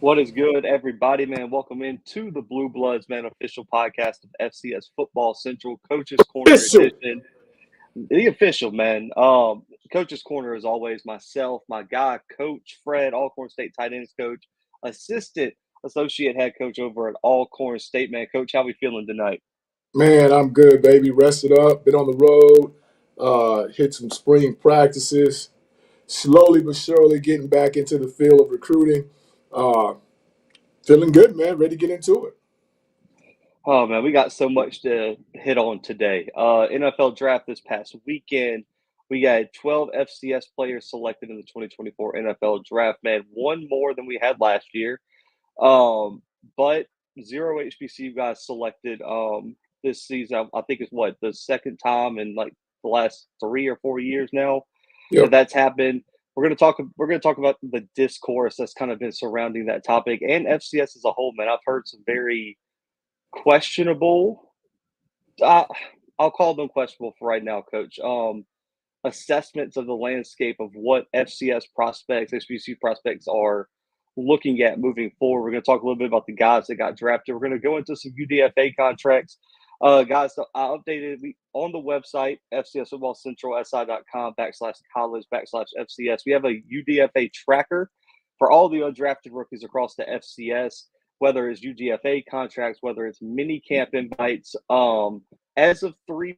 What is good, everybody, man? Welcome into the Bluebloods, man, official podcast of FCS Football Central Coach's Corner Official. edition. The official, man. Coach's Corner is always myself, my guy, Coach Fred, Alcorn State tight ends coach, assistant associate head coach over at Alcorn State, man. Coach, how we feeling tonight? Man, I'm good, baby. Rested up, been on the road, hit some spring practices, slowly but surely getting back into the field of recruiting. Uh, Feeling good, man. Ready to get into it. Oh, man, we got so much to hit on today. NFL draft this past weekend. We got 12 FCS players selected in the 2024 NFL draft, man. One more than we had last year. But zero HBCU guys selected this season. I think it's the second time in like the last 3 or 4 years now that Yep. that's happened. We're gonna talk about the discourse that's kind of been surrounding that topic and FCS as a whole, man. I've heard some very questionable. Uh, I'll call them questionable for right now, Coach. Assessments of the landscape of what FCS prospects, HBCU prospects are looking at moving forward. We're going to talk a little bit about the guys that got drafted. We're going to go into some UDFA contracts. Guys, so I updated on the website, fcsfootballcentral.si.com/college/FCS. We have a UDFA tracker for all the undrafted rookies across the FCS, whether it's UDFA contracts, whether it's mini camp invites. As of 3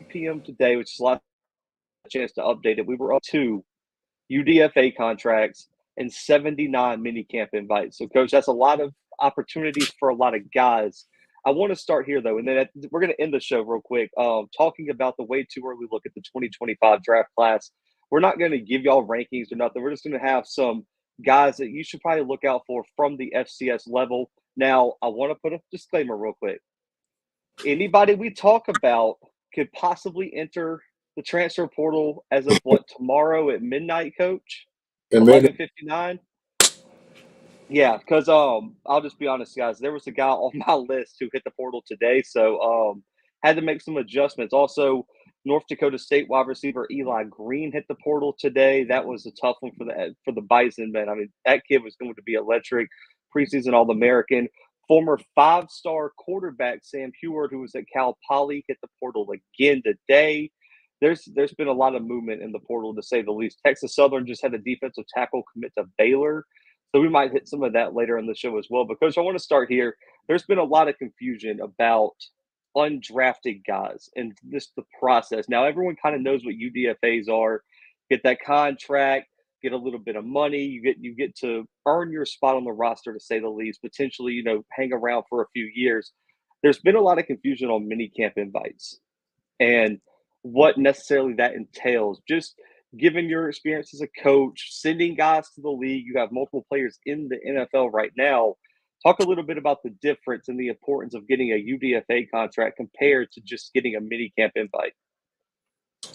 p.m. today, which is a lot chance to update it, we were up to UDFA contracts and 79 mini camp invites. So, Coach, that's a lot of opportunities for a lot of guys. I want to start here, though, and then we're going to end the show real quick, talking about the way too early look at the 2025 draft class. We're not going to give y'all rankings or nothing. We're just going to have some guys that you should probably look out for from the FCS level. Now, I want to put a disclaimer real quick. Anybody we talk about could possibly enter the transfer portal as of tomorrow at midnight, Coach? And then 11:59. Yeah, because I'll just be honest, guys. There was a guy on my list who hit the portal today, so had to make some adjustments. Also, North Dakota State wide receiver Eli Green hit the portal today. That was a tough one for the Bison, man. I mean, that kid was going to be electric, preseason All-American. Former five-star quarterback Sam Heward, who was at Cal Poly, hit the portal again today. There's been a lot of movement in the portal, to say the least. Texas Southern just had a defensive tackle commit to Baylor. So we might hit some of that later in the show as well. But, Coach, I want to start here. There's been a lot of confusion about undrafted guys and just the process. Now, everyone kind of knows what UDFAs are. Get that contract, get a little bit of money. You get to earn your spot on the roster, to say the least, potentially, hang around for a few years. There's been a lot of confusion on mini camp invites and what necessarily that entails. Just given your experience as a coach, sending guys to the league, you have multiple players in the NFL right now. Talk a little bit about the difference and the importance of getting a UDFA contract compared to just getting a mini camp invite.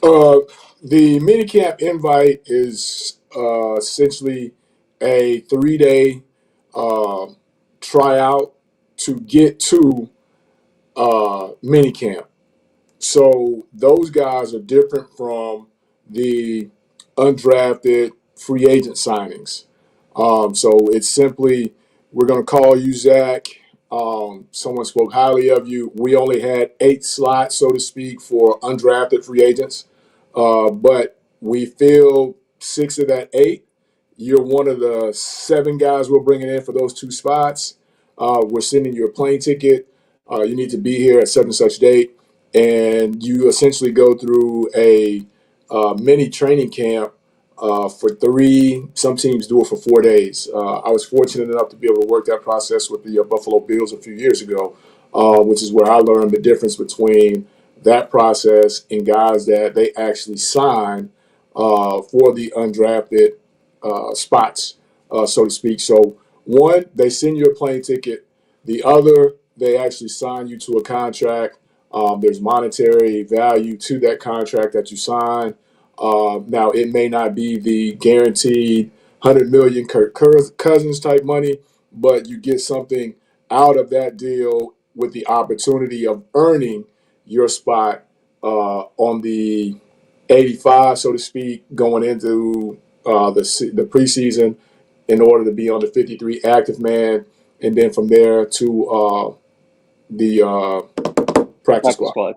the minicamp invite is essentially a 3-day uh, tryout to get to minicamp. So those guys are different from the undrafted free agent signings. So it's simply, we're going to call you, Zach. Someone spoke highly of you. We only had 8 slots, so to speak, for undrafted free agents. But we filled 6 of that 8. You're one of the 7 guys we're bringing in for those 2 spots. We're sending you a plane ticket. You need to be here at such and such date. And you essentially go through a mini training camp for 3. Some teams do it for 4 days. I was fortunate enough to be able to work that process with the Buffalo Bills a few years ago, which is where I learned the difference between that process and guys that they actually sign for the undrafted spots, so to speak. So one, they send you a plane ticket. The other, they actually sign you to a contract. There's monetary value to that contract that you sign. Now, it may not be the guaranteed 100 million Kirk Cousins type money, but you get something out of that deal with the opportunity of earning your spot on the 85, so to speak, going into the preseason. in order to be on the 53 active man, and then from there to the practice Practice squad. squad.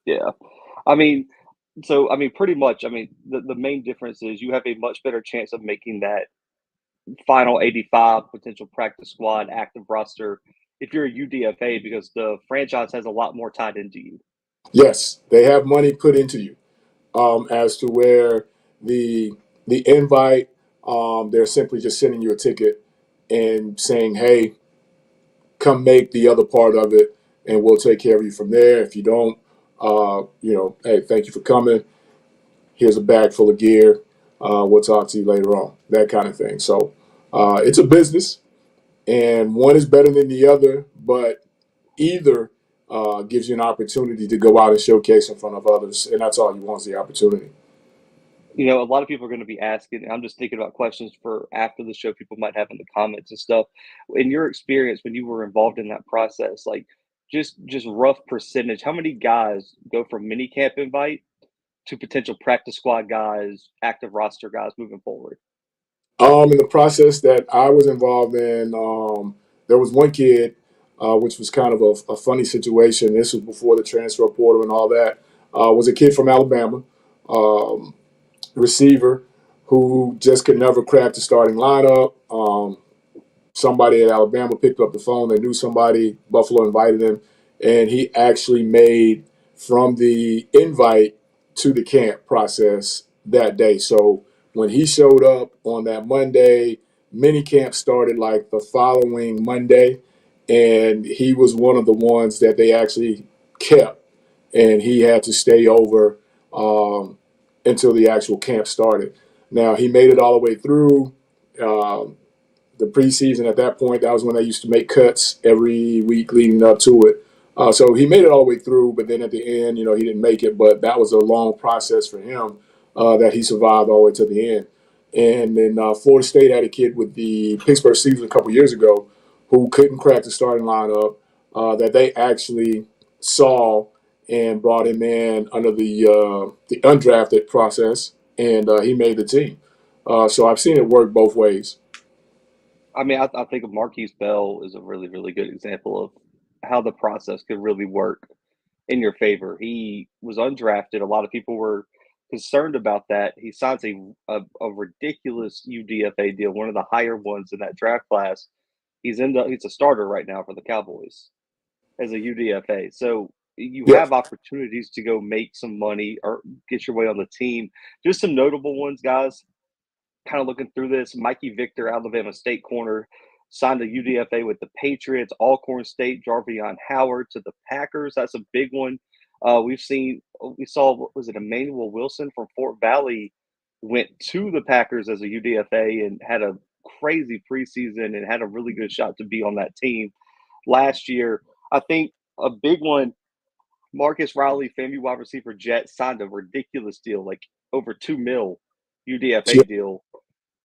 Yeah. I mean, so I mean, pretty much. I mean, the main difference is you have a much better chance of making that final 85 potential practice squad active roster if you're a UDFA because the franchise has a lot more tied into you. Yes, they have money put into you, as to where the the invite, they're simply just sending you a ticket and saying, "Hey, come make the other part of it, and we'll take care of you from there. If you don't, hey, thank you for coming. Here's a bag full of gear. We'll talk to you later on." That kind of thing. So it's a business, and one is better than the other, but either gives you an opportunity to go out and showcase in front of others, and that's all you want is the opportunity. You know, a lot of people are going to be asking. I'm just thinking about questions for after the show. People might have in the comments and stuff. In your experience, when you were involved in that process, like just rough percentage, how many guys go from mini camp invite to potential practice squad guys, active roster guys moving forward? In the process that I was involved in, there was one kid, which was kind of a funny situation. This was before the transfer portal and all that. Was a kid from Alabama, um, receiver, who just could never crack the starting lineup. Somebody at Alabama picked up the phone. They knew somebody. Buffalo invited him, and he actually made from the invite to the camp process that day. So when he showed up on that Monday, mini camp started like the following Monday, and he was one of the ones that they actually kept, and he had to stay over until the actual camp started. Now he made it all the way through. Um, the preseason at that point, that was when they used to make cuts every week leading up to it. So he made it all the way through, but then at the end, he didn't make it. But that was a long process for him that he survived all the way to the end. And then Florida State had a kid with the Pittsburgh Steelers a couple years ago who couldn't crack the starting lineup that they actually saw and brought him in under the undrafted process, and he made the team. So I've seen it work both ways. I mean, I think of Marquise Bell is a really, really good example of how the process could really work in your favor. He was undrafted. A lot of people were concerned about that. He signs a ridiculous UDFA deal, one of the higher ones in that draft class. He's a starter right now for the Cowboys as a UDFA. So you Yeah. have opportunities to go make some money or get your way on the team. Just some notable ones, guys. Kind of looking through this, Mikey Victor, Alabama State corner, signed a UDFA with the Patriots. Alcorn State, Jarvion Howard to the Packers. That's a big one. We saw, what was it, Emmanuel Wilson from Fort Valley went to the Packers as a UDFA and had a crazy preseason and had a really good shot to be on that team last year. I think a big one, Marcus Riley, FAMU wide receiver Jets, signed a ridiculous deal, like over 2 mil UDFA deal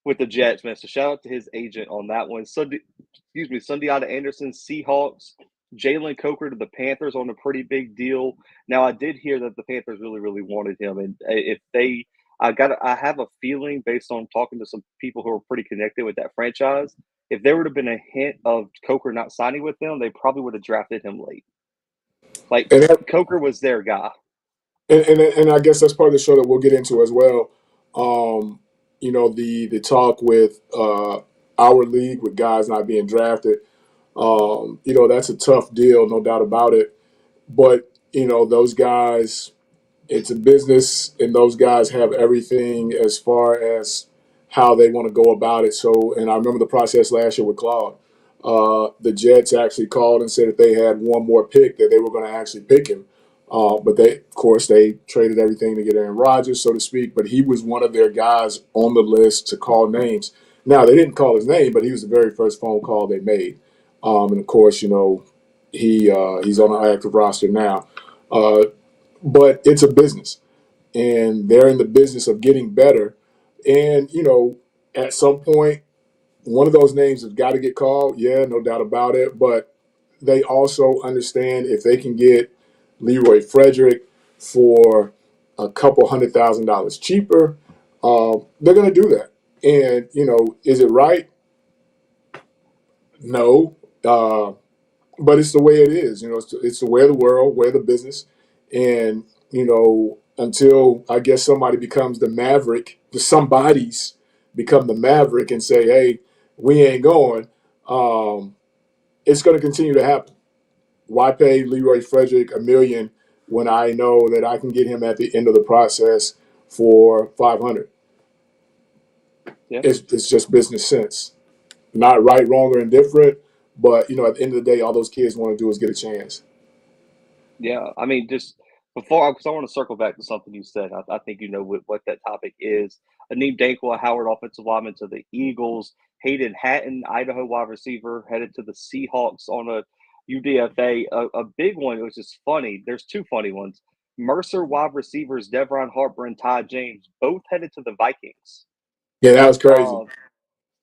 with the Jets, man. So shout out to his agent on that one. Sundiata Anderson, Seahawks, Jalen Coker to the Panthers on a pretty big deal. Now I did hear that the Panthers really, really wanted him, and if they, I have a feeling based on talking to some people who are pretty connected with that franchise. If there would have been a hint of Coker not signing with them, they probably would have drafted him late. Like And that, Coker was their guy. and I guess that's part of the show that we'll get into as well. Um, the talk with our league with guys not being drafted. That's a tough deal, no doubt about it. But those guys, it's a business, and those guys have everything as far as how they want to go about it. So, and I remember the process last year with Claude. The Jets actually called and said that they had one more pick, that they were going to actually pick him. But of course, they traded everything to get Aaron Rodgers, so to speak. But he was one of their guys on the list to call names. Now, they didn't call his name, but he was the very first phone call they made. And of course, he's on an active roster now. Uh, but it's a business, and they're in the business of getting better. And at some point, one of those names has got to get called. Yeah, no doubt about it. But they also understand if they can get Leroy Frederick for a couple $100,000 cheaper, they're going to do that. And is it right? No, but it's the way it is. It's the way of the world, way of the business, and until I guess somebody becomes the maverick, the somebody's become the maverick and say, "Hey, we ain't going." Um, it's going to continue to happen. Why pay Leroy Frederick $1 million when I know that I can get him at the end of the process for 500? Yeah. It's just business sense. Not right, wrong, or indifferent, but at the end of the day, all those kids want to do is get a chance. Yeah, I mean, just before, because I want to circle back to something you said. I think you know what that topic is. Aneem Dankwa, Howard offensive lineman to the Eagles. Hayden Hatton, Idaho wide receiver, headed to the Seahawks on a UDFA. A big one, it was just funny. There's two funny ones. Mercer wide receivers, Devron Harper and Ty James, both headed to the Vikings. Yeah, that was crazy.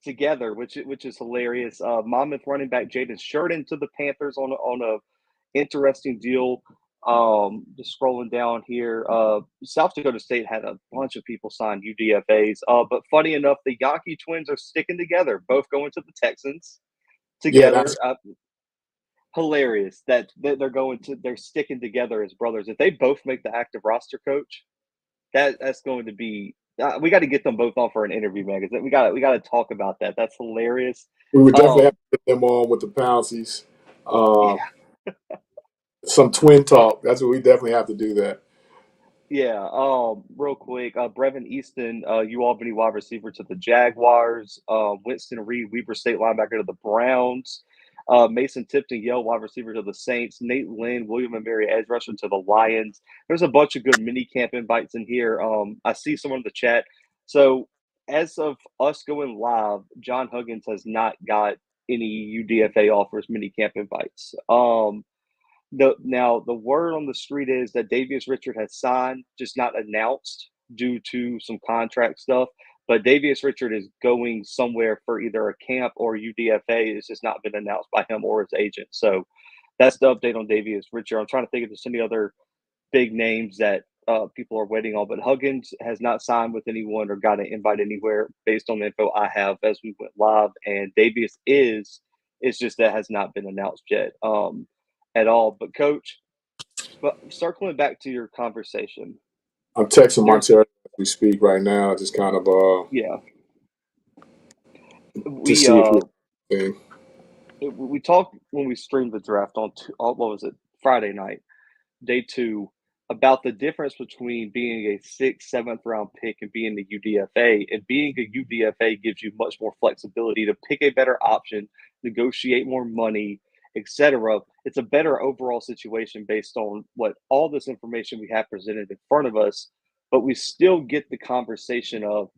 Together, which is hilarious. Monmouth running back Jaden Sheridan to the Panthers on a interesting deal. Just scrolling down here, South Dakota State had a bunch of people sign UDFA's. But funny enough, the Yankee twins are sticking together, both going to the Texans Yeah, together. Hilarious that they're sticking together as brothers. If they both make the active roster, coach, that's going to be. We got to get them both on for an interview, man. Because we got to talk about that. That's hilarious. we would definitely have Um, to get them on with the Pouncies. Uh, yeah, some twin talk. That's what we definitely have to do that. yeah. Real quick, Brevin Easton, Albany wide receiver to the Jaguars. Winston Reed, Weber State linebacker to the Browns. Mason Tipton, Yale wide receiver to the Saints. Nate Lynn, William and Mary edge rusher to the Lions. There's a bunch of good mini camp invites in here. I see someone in the chat. So as of us going live, John Huggins has not got any UDFA offers mini camp invites. The word on the street is that Davius Richard has signed, just not announced due to some contract stuff. But Davius Richard is going somewhere for either a camp or UDFA. It's just not been announced by him or his agent. So that's the update on Davius Richard. I'm trying to think if there's any other big names that people are waiting on. But Huggins has not signed with anyone or got an invite anywhere based on the info I have as we went live. And Davius is. It's just that has not been announced yet at all. But coach, but circling back to your conversation, I'm texting there's Montero as we speak right now, just kind of yeah, to we see if uh you're. we talked when we streamed the draft on what was it, Friday night, day two, about the difference between being a sixth, seventh round pick and being the UDFA. And being a UDFA gives you much more flexibility to pick a better option, negotiate more money, etc. It's a better overall situation based on what all this information we have presented in front of us. But we still get the conversation of,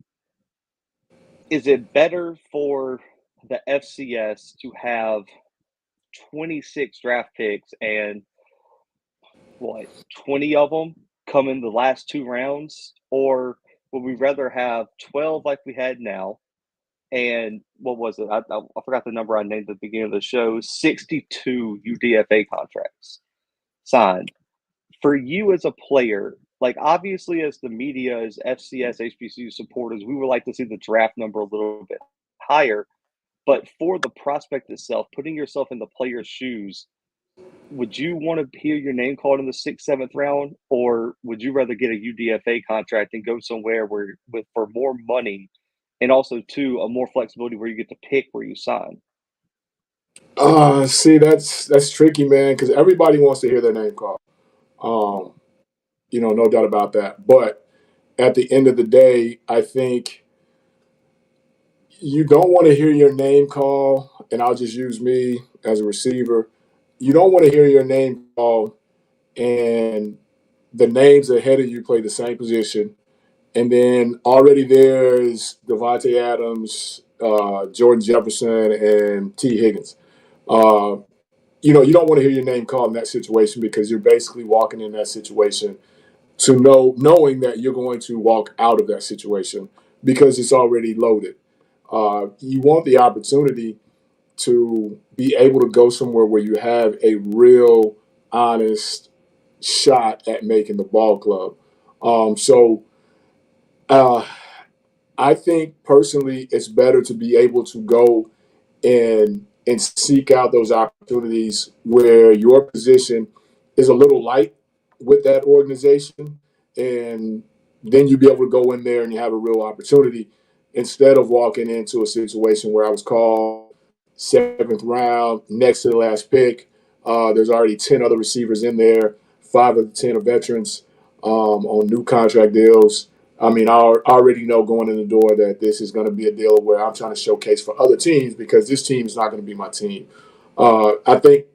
is it better for the FCS to have 26 draft picks and what 20 of them come in the last two rounds, or would we rather have 12 like we had now? And what was it? I forgot the number I named at the beginning of the show. 62 UDFA contracts signed for you as a player. Like obviously, as the media, as FCS HBCU supporters, we would like to see the draft number a little bit higher. But for the prospect itself, putting yourself in the player's shoes, would you want to hear your name called in the sixth, seventh round, or would you rather get a UDFA contract and go somewhere where with for more money, and also too a more flexibility where you get to pick where you sign? See, that's tricky, man, because everybody wants to hear their name called. Um, no doubt about that. But at the end of the day, I think you don't want to hear your name called, and I'll just use me as a receiver. You don't want to hear your name called and the names ahead of you play the same position. And then already there's Devontae Adams, Jordan Jefferson, and T. Higgins. Uh, you don't want to hear your name called in that situation because you're basically walking in that situation to knowing that you're going to walk out of that situation because it's already loaded. You want the opportunity to be able to go somewhere where you have a real, honest shot at making the ball club. So uh, I think personally, it's better to be able to go and seek out those opportunities where your position is a little light with that organization, and then you be able to go in there and you have a real opportunity instead of walking into a situation where I was called 7th round next to the last pick. There's already 10 other receivers in there. 5 of the 10 are veterans on new contract deals. I mean, I already know going in the door that this is going to be a deal where I'm trying to showcase for other teams because this team is not going to be my team. I think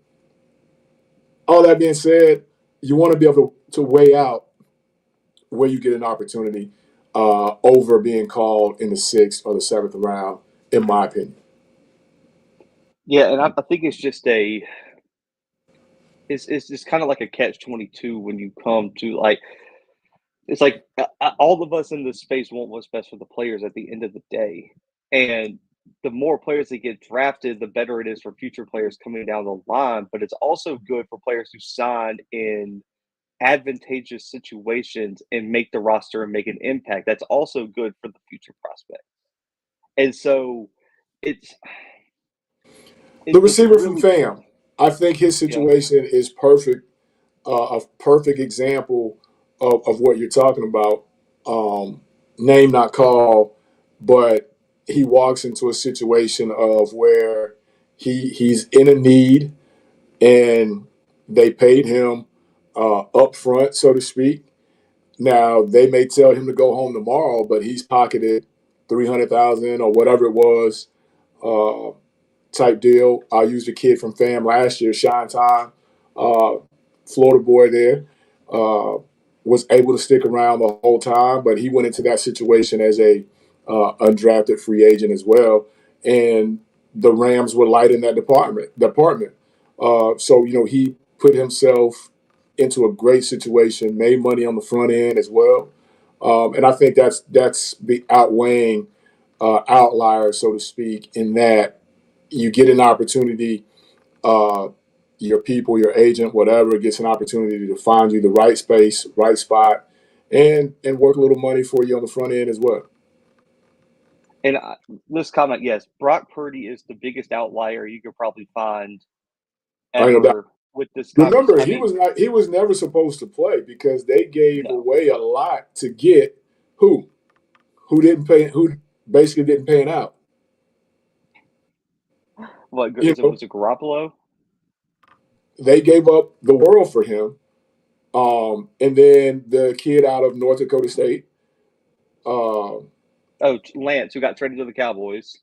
all that being said, you want to be able to weigh out where you get an opportunity over being called in the 6th or the 7th round, in my opinion. Yeah, and I think it's just it's just kind of like a catch-22 when you come to like it's like all of us in this space want what's best for the players at the end of the day, and the more players that get drafted, the better it is for future players coming down the line. But it's also good for players who sign in advantageous situations and make the roster and make an impact. That's also good for the future prospect. And so it's The it's receiver from really FAM, I think his yeah. situation is perfect, a perfect example of what you're talking about. Name not call, but he walks into a situation of where he's in a need, and they paid him up front, so to speak. Now they may tell him to go home tomorrow, but he's pocketed 300,000 or whatever it was, uh, type deal. I used a kid from FAM last year, Shine Time, uh, Florida boy there, uh, was able to stick around the whole time, but he went into that situation as a undrafted free agent as well, and the Rams were light in that department. So he put himself into a great situation, made money on the front end as well, and I think that's the outweighing outlier, so to speak, in that you get an opportunity, uh, your people, your agent, whatever, gets an opportunity to find you the right space, right spot, and work a little money for you on the front end as well. And this comment, yes, Brock Purdy is the biggest outlier you could probably find I know that. ever with this conversation. Remember, I mean, he was never supposed to play because they gave no. away a lot to get who basically didn't pan out. What You is it? know, Was it Garoppolo? they gave up the world for him. And then the kid out of North Dakota State. Um, Oh, Lance, who got traded to the Cowboys.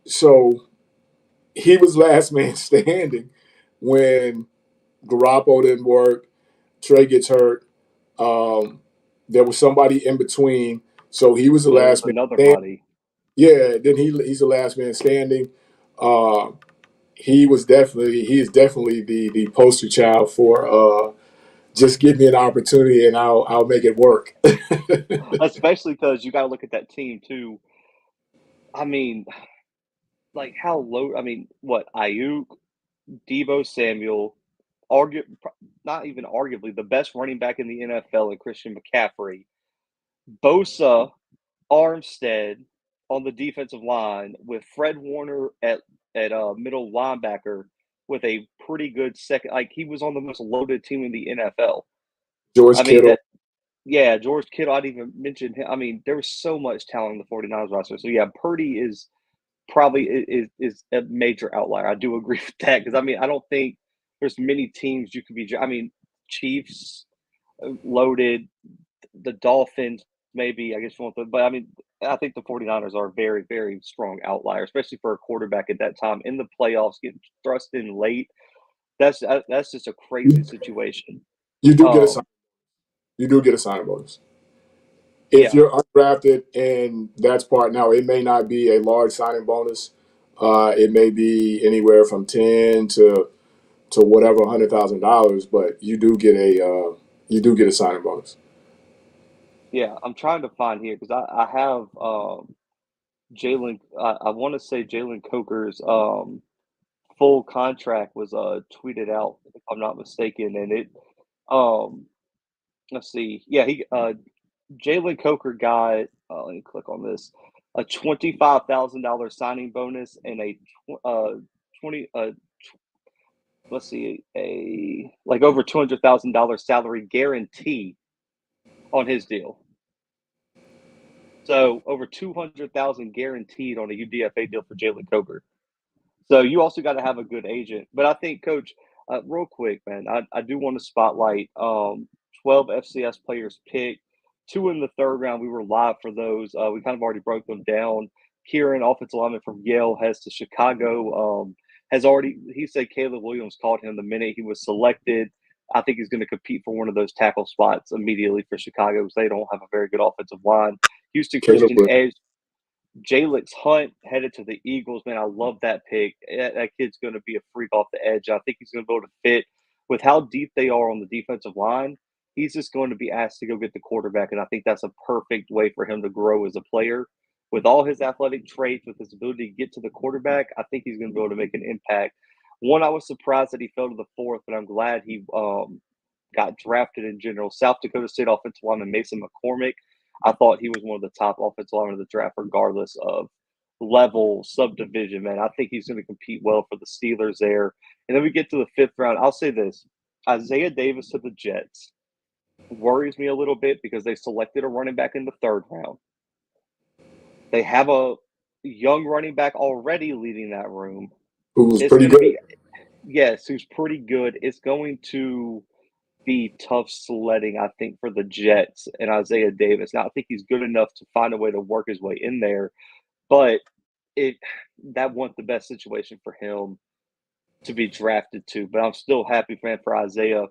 so he was last man standing when Garoppolo didn't work. Trey gets hurt. Um, there was somebody in between, so he was the Yeah, there was last man another standing. body. Yeah, then he's the last man standing. Uh, he is definitely the poster child for just give me an opportunity and I'll make it work. Especially because you got to look at that team too. I mean, like how low? I mean, what Ayuk, Debo Samuel, not even arguably the best running back in the NFL, and Christian McCaffrey, Bosa, Armstead on the defensive line with Fred Warner at middle linebacker with a pretty good second. Like he was on the most loaded team in the NFL. George I mean Kittle. that. Yeah, George Kittle. I'd even mention him. I mean, there was so much talent in the 49ers roster. So yeah, Purdy is probably is a major outlier. I do agree with that because I mean I don't think there's many teams you could be. I mean, Chiefs loaded, the Dolphins maybe I guess you want the, but I mean I think the 49ers are a very very strong outlier, especially for a quarterback at that time in the playoffs getting thrust in late. That's just a crazy situation. You do get a Um, sign. You do get a signing bonus if yeah, you're undrafted, and that's part. Now it may not be a large signing bonus. It may be anywhere from 10 to whatever $100,000, but you do get a signing bonus. yeah. I'm trying to find here because I have Jalen. I want to say Jalen Coker's full contract was tweeted out if I'm not mistaken, and it um let's see, yeah he Jalen Coker got let me click on this. a $25,000 signing bonus and a 20 let's see, a like over $200,000 salary guarantee on his deal. So over 200,000 guaranteed on a UDFA deal for Jalen Coburn. So you also got to have a good agent. But I think, Coach, real quick, man, I do want to spotlight 12 FCS players picked. 2 in the third round. We were live for those. We kind of already broke them down. Kieran, offensive lineman from Yale, heads to Chicago. He said Caleb Williams called him the minute he was selected. I think he's going to compete for one of those tackle spots immediately for Chicago because they don't have a very good offensive line. Houston Caleb Christian Williams. edge. Jalix Hunt headed to the Eagles. Man, I love that pick. That kid's going to be a freak off the edge. I think he's going to be able to fit with how deep they are on the defensive line. He's just going to be asked to go get the quarterback, and I think that's a perfect way for him to grow as a player. With all his athletic traits, with his ability to get to the quarterback, I think he's going to be able to make an impact. One, I was surprised that he fell to the fourth, but I'm glad he got drafted in general. South Dakota State offensive lineman Mason McCormick. I thought he was one of the top offensive linemen of the draft, regardless of level, subdivision, man. I think he's going to compete well for the Steelers there. And then we get to the fifth round. I'll say this. Isaiah Davis to the Jets worries me a little bit because they selected a running back in the third round. They have a young running back already leading that room. Who's pretty good. Who's pretty good. It's going to be tough sledding, I think, for the Jets and Isaiah Davis. Now, I think he's good enough to find a way to work his way in there, but that wasn't the best situation for him to be drafted to. But I'm still happy, man, for Isaiah.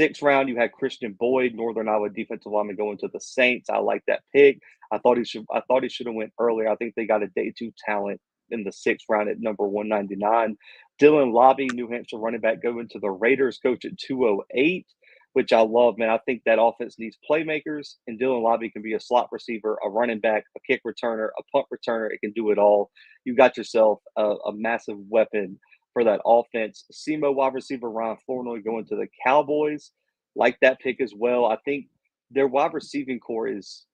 Sixth round, you had Christian Boyd, Northern Iowa defensive lineman, going to the Saints. I like that pick. I thought he should have went earlier. I think they got a day 2 talent in the sixth round at number 199. Dylan Lobby, New Hampshire running back, going to the Raiders, coach at 208. Which I love, man. I think that offense needs playmakers, and Dylan Lobby can be a slot receiver, a running back, a kick returner, a punt returner. It can do it all. You got yourself a massive weapon for that offense. SEMO wide receiver Ryan Flournoy going to the Cowboys. Like that pick as well. I think their wide receiving core is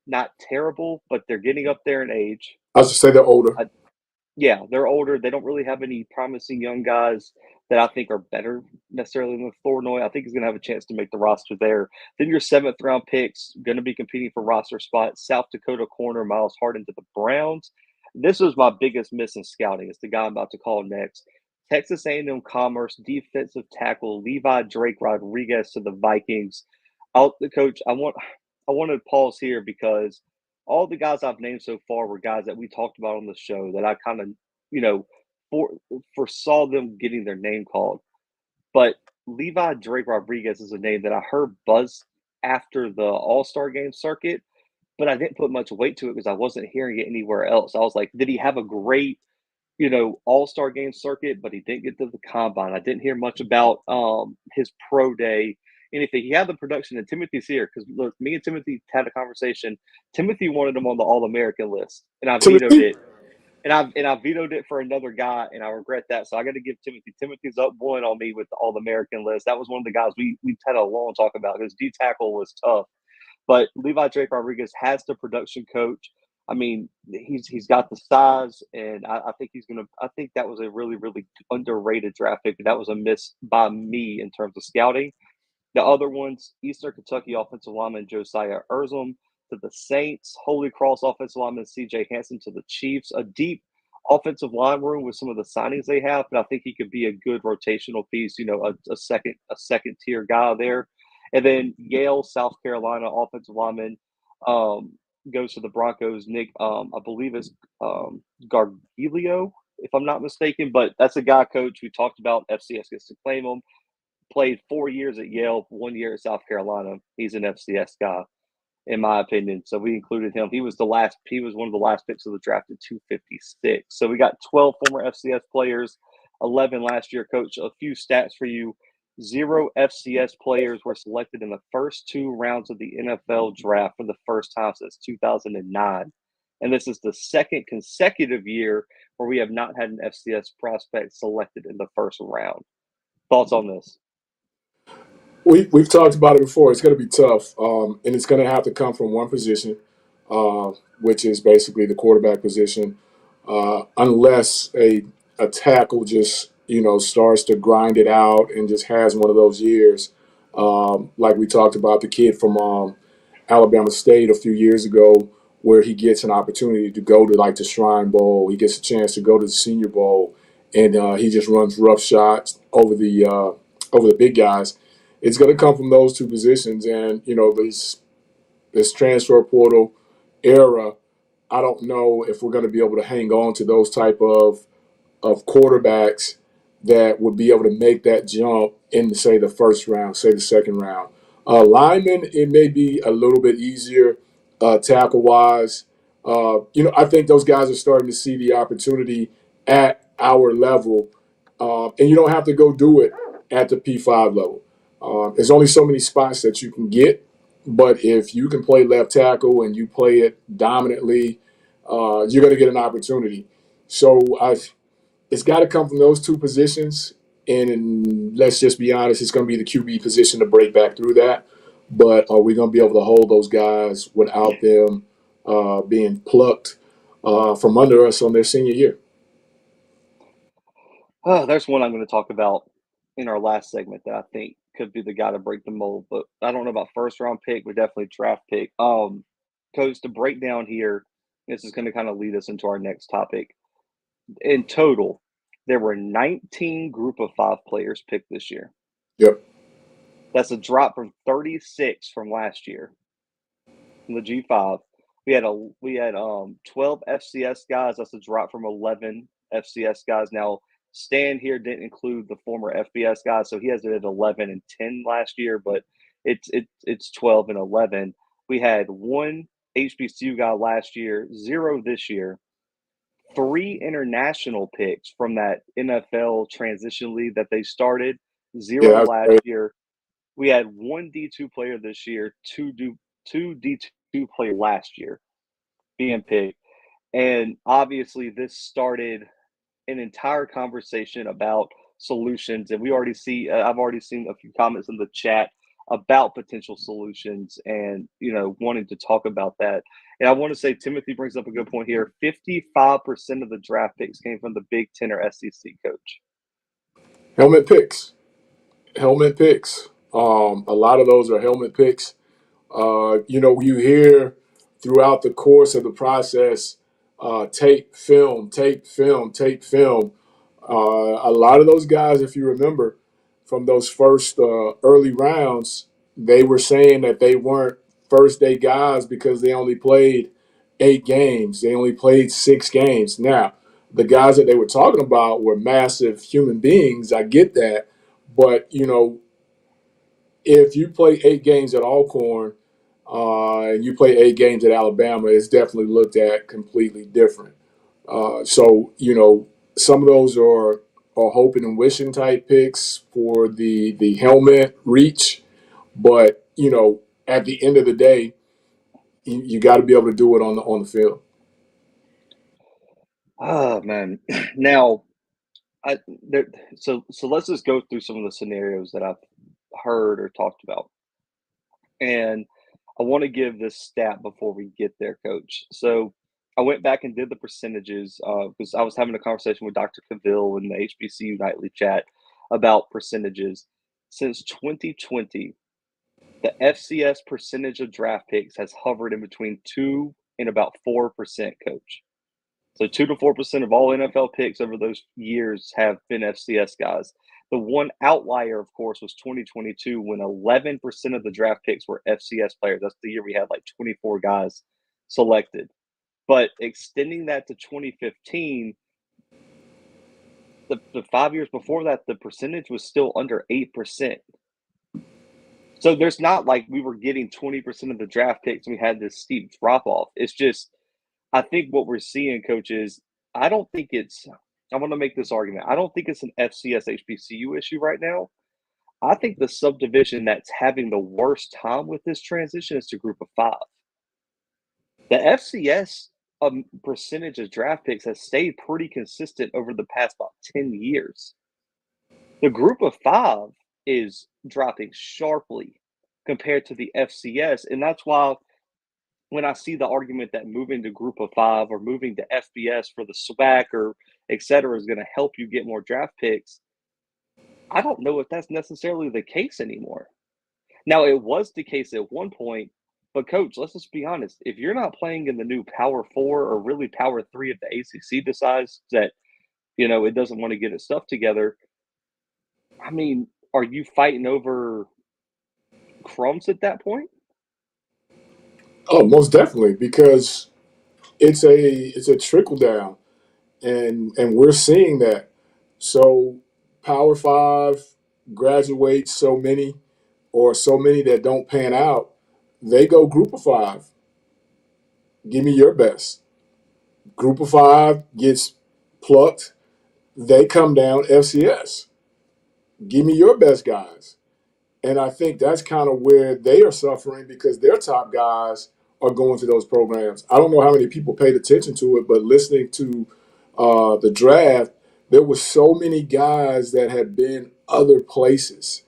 not terrible, but they're getting up there in age. I was to say they're older. Yeah, they're older. They don't really have any promising young guys that I think are better necessarily than Flournoy. I think he's going to have a chance to make the roster there. Then your seventh round picks going to be competing for roster spots. South Dakota corner Miles Harden to the Browns. This was my biggest miss in scouting. It's the guy I'm about to call next. Texas A&M Commerce defensive tackle Levi Drake Rodriguez to the Vikings. Coach, I want to pause here because all the guys I've named so far were guys that we talked about on the show that I kind of, foresaw them getting their name called. But Levi Drake Rodriguez is a name that I heard buzz after the All-Star game circuit, but I didn't put much weight to it because I wasn't hearing it anywhere else. I was like, did he have a great, All-Star game circuit, but he didn't get to the combine? I didn't hear much about his pro day, anything. He had the production, and Timothy's here because look, me and Timothy had a conversation. Timothy wanted him on the All-American list, and I vetoed it. And I vetoed it for another guy, and I regret that. So I got to give Timothy. Timothy's up one on me with the All-American list. That was one of the guys we had a long talk about. His D tackle was tough, but Levi Drake Rodriguez has the production coach. I mean, he's got the size, and I think he's gonna. I think that was a really really underrated draft pick. That was a miss by me in terms of scouting. The other ones, Eastern Kentucky offensive lineman Josiah Erzum to the Saints, Holy Cross offensive lineman C.J. Hansen to the Chiefs. A deep offensive line room with some of the signings they have, but I think he could be a good rotational piece. A second tier guy there. And then Yale, South Carolina offensive lineman goes to the Broncos. Nick, I believe it's Gargilio, if I'm not mistaken, but that's a guy, coach, we talked about. FCS gets to claim him. Played 4 years at Yale, 1 year at South Carolina. He's an FCS guy, in my opinion. So we included him. He was one of the last picks of the draft at 256. So we got 12 former FCS players, 11 last year. Coach, a few stats for you. 0 FCS players were selected in the first 2 rounds of the NFL draft for the first time since 2009. And this is the second consecutive year where we have not had an FCS prospect selected in the first round. Thoughts on this? We've talked about it before. It's going to be tough, and it's going to have to come from one position. which is basically the quarterback position, unless a tackle just starts to grind it out and just has one of those years, like we talked about the kid from Alabama State a few years ago, where he gets an opportunity to go to like the Shrine Bowl, he gets a chance to go to the Senior Bowl, and he just runs rough shots over the big guys. It's going to come from those two positions, and this transfer portal era, I don't know if we're going to be able to hang on to those type of quarterbacks that would be able to make that jump in, say, the first round, say the second round. Linemen, it may be a little bit easier tackle wise. I think those guys are starting to see the opportunity at our level, and you don't have to go do it at the P5 level. There's only so many spots that you can get, but if you can play left tackle and you play it dominantly, you're going to get an opportunity. So it's got to come from those two positions. And let's just be honest, it's going to be the QB position to break back through that. But are we going to be able to hold those guys without them being plucked from under us on their senior year? Oh, there's one I'm going to talk about in our last segment that I think could be the guy to break the mold, but I don't know about first round pick, but definitely draft pick. Coach, to break down here, this is going to kind of lead us into our next topic. In total, there were 19 group of 5 players picked this year. Yep. That's a drop from 36 from last year from the G5. We had 12 FCS guys. That's a drop from 11 FCS guys. Now, Stan here didn't include the former FBS guys, so he has it at 11 and 10 last year, but it's 12 and 11. We had 1 HBCU guy last year, 0 this year. 3 international picks from that NFL transition league that they started, Yeah, 0 that's last great. year. We had 1 D2 player this year, 2 D2 player last year being picked. And obviously, this started an entire conversation about solutions. And I've already seen a few comments in the chat about potential solutions and, wanting to talk about that. And I want to say Timothy brings up a good point here. 55% of the draft picks came from the Big Ten or SEC, coach. Helmet picks. Helmet picks. A lot of those are helmet picks. You hear throughout the course of the process, tape, film, tape, film, tape, film. A lot of those guys, if you remember, from those first early rounds, they were saying that they weren't first day guys because they only played 8 games. They only played 6 games. Now, the guys that they were talking about were massive human beings. I get that. But, if you play 8 games at Alcorn and you play 8 games at Alabama, it's definitely looked at completely different. So some of those are hoping and wishing type picks for the helmet reach, but at the end of the day, you got to be able to do it on the field. Oh man. Now, I there, so let's just go through some of the scenarios that I've heard or talked about. And I want to give this stat before we get there, coach. So I went back and did the percentages because I was having a conversation with Dr. Cavill in the HBCU nightly chat about percentages. Since 2020, the FCS percentage of draft picks has hovered in between 2 and about 4%, coach. So 2 to 4% of all NFL picks over those years have been FCS guys. The one outlier, of course, was 2022 when 11% of the draft picks were FCS players. That's the year we had like 24 guys selected. But extending that to 2015, the 5 years before that, the percentage was still under 8%. So there's not like we were getting 20% of the draft picks and we had this steep drop off. It's just I think what we're seeing, coach, is I don't think it's. I want to make this argument. I don't think it's an FCS HBCU issue right now. I think the subdivision that's having the worst time with this transition is the group of 5. The FCS percentage of draft picks has stayed pretty consistent over the past about 10 years. The group of 5 is dropping sharply compared to the FCS, and that's why when I see the argument that moving to Group of Five or moving to FBS for the SWAC or et cetera is going to help you get more draft picks, I don't know if that's necessarily the case anymore. Now, it was the case at one point, but coach, let's just be honest. If you're not playing in the new Power Four or really Power Three if the ACC decides that, it doesn't want to get its stuff together, I mean, are you fighting over crumbs at that point? Oh, most definitely, because it's a trickle down, and we're seeing that. So Power Five graduates so many, or so many that don't pan out, they go Group of Five. Give me your best. Group of Five gets plucked. They come down FCS. Give me your best guys. And I think that's kind of where they are suffering because their top guys are going to those programs. I don't know how many people paid attention to it, but listening to the draft, there were so many guys that had been other places.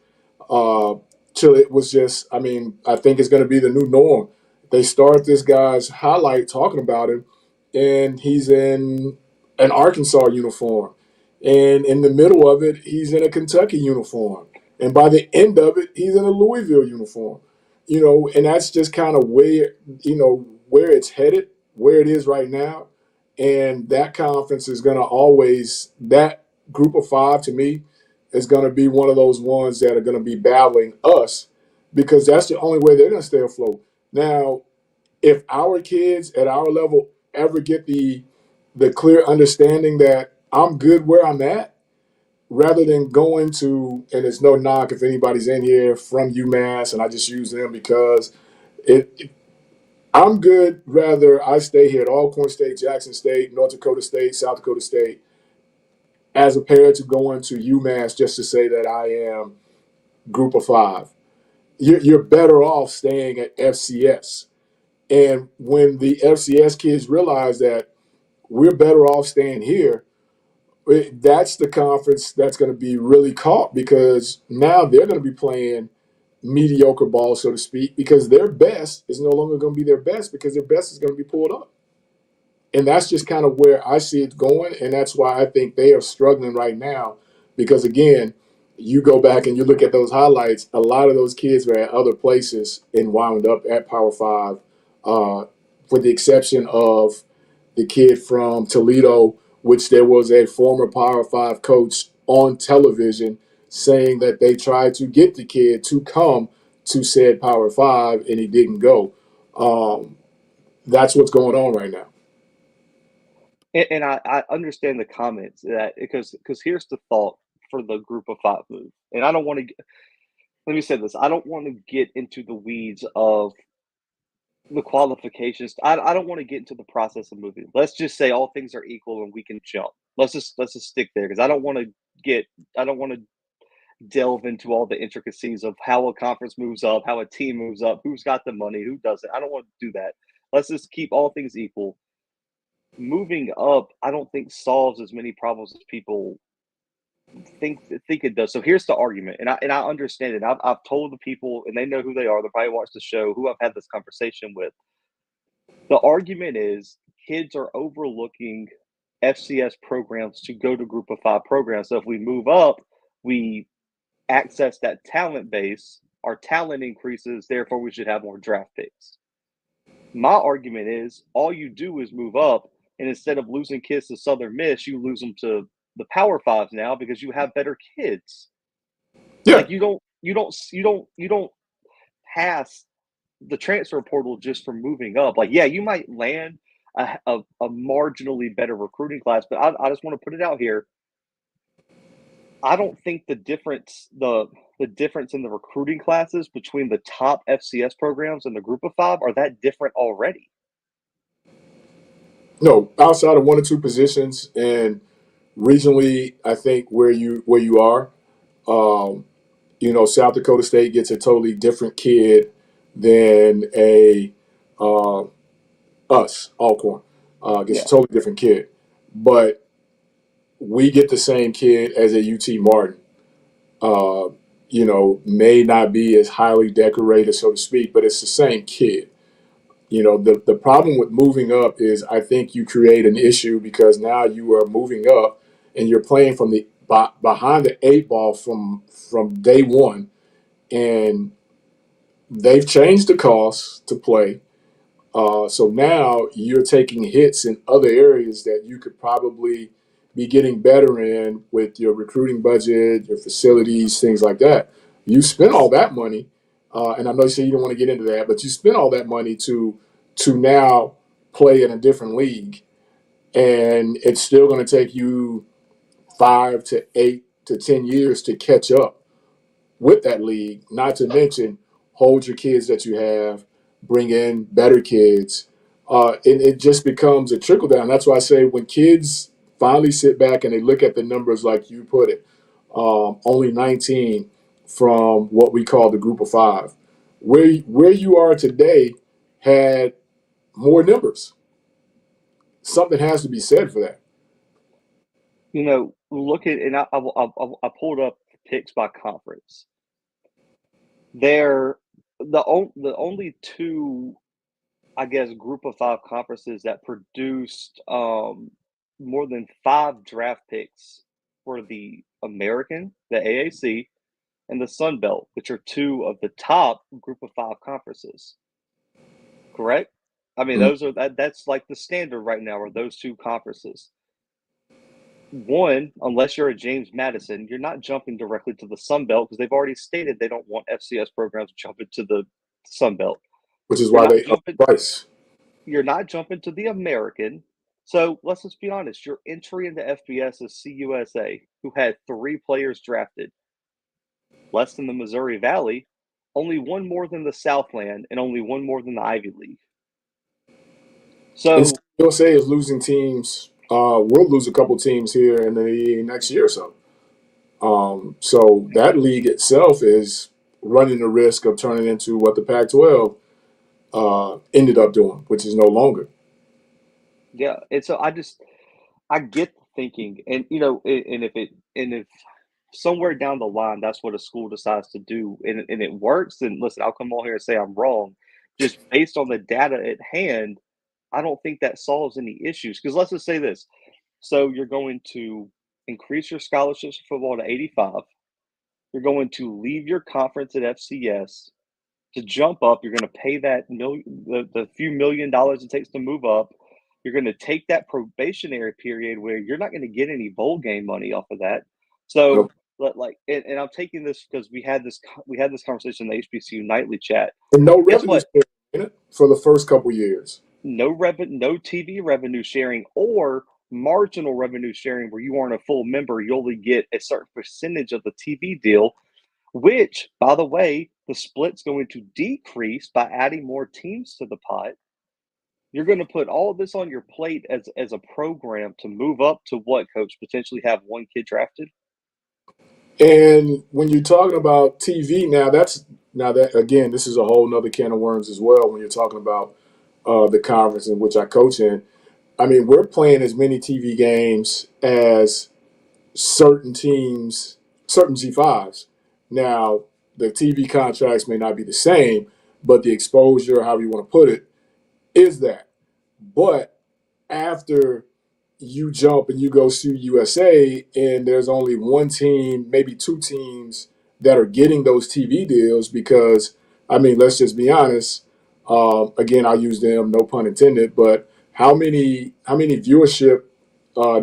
Uh, till it was just, I mean, I think it's going to be the new norm. They start this guy's highlight talking about him, and he's in an Arkansas uniform. And in the middle of it, he's in a Kentucky uniform. And by the end of it, he's in a Louisville uniform. And that's just kind of where it's headed, where it is right now. And that conference is going to always, that Group of Five to me is going to be one of those ones that are going to be battling us because that's the only way they're going to stay afloat. Now, if our kids at our level ever get the clear understanding that I'm good where I'm at, rather than going to, and it's no knock if anybody's in here from UMass, and I just use them because I'm good. Rather, I stay here at Alcorn State, Jackson State, North Dakota State, South Dakota State, as compared to going to UMass just to say that I am Group of Five. You're better off staying at FCS. And when the FCS kids realize that we're better off staying here, that's the conference that's going to be really caught because now they're going to be playing mediocre ball, so to speak, because their best is no longer going to be their best because their best is going to be pulled up. And that's just kind of where I see it going. And that's why I think they are struggling right now. Because again, you go back and you look at those highlights, a lot of those kids were at other places and wound up at Power Five, with the exception of the kid from Toledo, which there was a former Power Five coach on television saying that they tried to get the kid to come to said Power Five and he didn't go. That's what's going on right now. And I understand the comments that because here's the thought for the Group of Five move, and I don't want to. Let me say this: I don't want to get into the weeds of the qualifications. I don't want to get into the process of moving. Let's just say all things are equal and we can jump. Let's just stick there because I don't want to delve into all the intricacies of how a conference moves up, how a team moves up, who's got the money, who doesn't. I don't want to do that. Let's just keep all things equal. Moving up, I don't think solves as many problems as people think it does. So here's the argument, and I understand it. I've told the people, and they know who they are. They probably watch the show. Who I've had this conversation with. The argument is kids are overlooking FCS programs to go to Group of Five programs. So if we move up, we access that talent base. Our talent increases. Therefore, we should have more draft picks. My argument is all you do is move up, and instead of losing kids to Southern Miss, you lose them to the Power Fives now because you have better kids. Yeah. Like you don't pass the transfer portal just for moving up. Like, yeah, you might land a marginally better recruiting class, but I just want to put it out here. I don't think the difference in the recruiting classes between the top FCS programs and the Group of Five are that different already. No, outside of one or two positions and regionally, I think where you are, um, South Dakota State gets a totally different kid than a uh, us Alcorn gets a Yeah. totally different kid, but we get the same kid as a UT Martin. Uh, may not be as highly decorated, so to speak, but it's the same kid. The problem with moving up is I think you create an issue because now you are moving up and you're playing from the behind the eight ball from day one, and they've changed the cost to play. So now you're taking hits in other areas that you could probably be getting better in with your recruiting budget, your facilities, things like that. You spend all that money, and I know you say you don't want to get into that, but you spend all that money to now play in a different league, and it's still going to take you 5 to 8 to 10 years to catch up with that league, not to mention hold your kids that you have, bring in better kids. And it just becomes a trickle down. That's why I say when kids finally sit back and they look at the numbers like you put it, only 19 from what we call the group of five. Where you are today had more numbers. Something has to be said for that. Look at, and I pulled up picks by conference. They're the only two, I guess, group of five conferences that produced more than 5 draft picks for the American, the AAC, and the Sun Belt, which are two of the top group of five conferences. Correct? I mean, Mm. that's like the standard right now are those two conferences. One, unless you're a James Madison, you're not jumping directly to the Sun Belt because they've already stated they don't want FCS programs jumping to the Sun Belt. Which is You're why not they up jumping the price. you're not jumping to the American. So let's just be honest. Your entry into FBS is CUSA, who had 3 players drafted, less than the Missouri Valley, only one more than the Southland, and only one more than the Ivy League. And So USA is losing teams. We'll lose a couple teams here in the next year or so. So that league itself is running the risk of turning into what the Pac-12 ended up doing, which is no longer. yeah, and so I get the thinking, and if somewhere down the line that's what a school decides to do, and it works, then listen, I'll come on here and say I'm wrong. Just based on the data at hand, I don't think that solves any issues. Because let's just say this: so you're going to increase your scholarships for football to 85. You're going to leave your conference at FCS to jump up. You're going to pay the few $1 million it takes to move up. You're going to take that probationary period where you're not going to get any bowl game money off of that. So, Nope. and I'm taking this because we had this conversation in the HBCU nightly chat. And no Guess revenue what? sharing in it for the first couple years. No TV revenue sharing or marginal revenue sharing where you aren't a full member. You only get a certain percentage of the TV deal, which, by the way, the split's going to decrease by adding more teams to the pot. You're going to put all of this on your plate as a program to move up to what, coach? Potentially have one kid drafted? And when you're talking about TV now that again, this is a whole nother can of worms as well. When you're talking about the conference in which I coach in, I mean, we're playing as many TV games as certain teams, certain G5s. Now, the TV contracts may not be the same, but the exposure, however you want to put it, is that. But after you jump and you go see USA, and there's only one team, maybe two teams that are getting those TV deals because, I mean, let's just be honest. Again, I'll use them, no pun intended. But how many viewership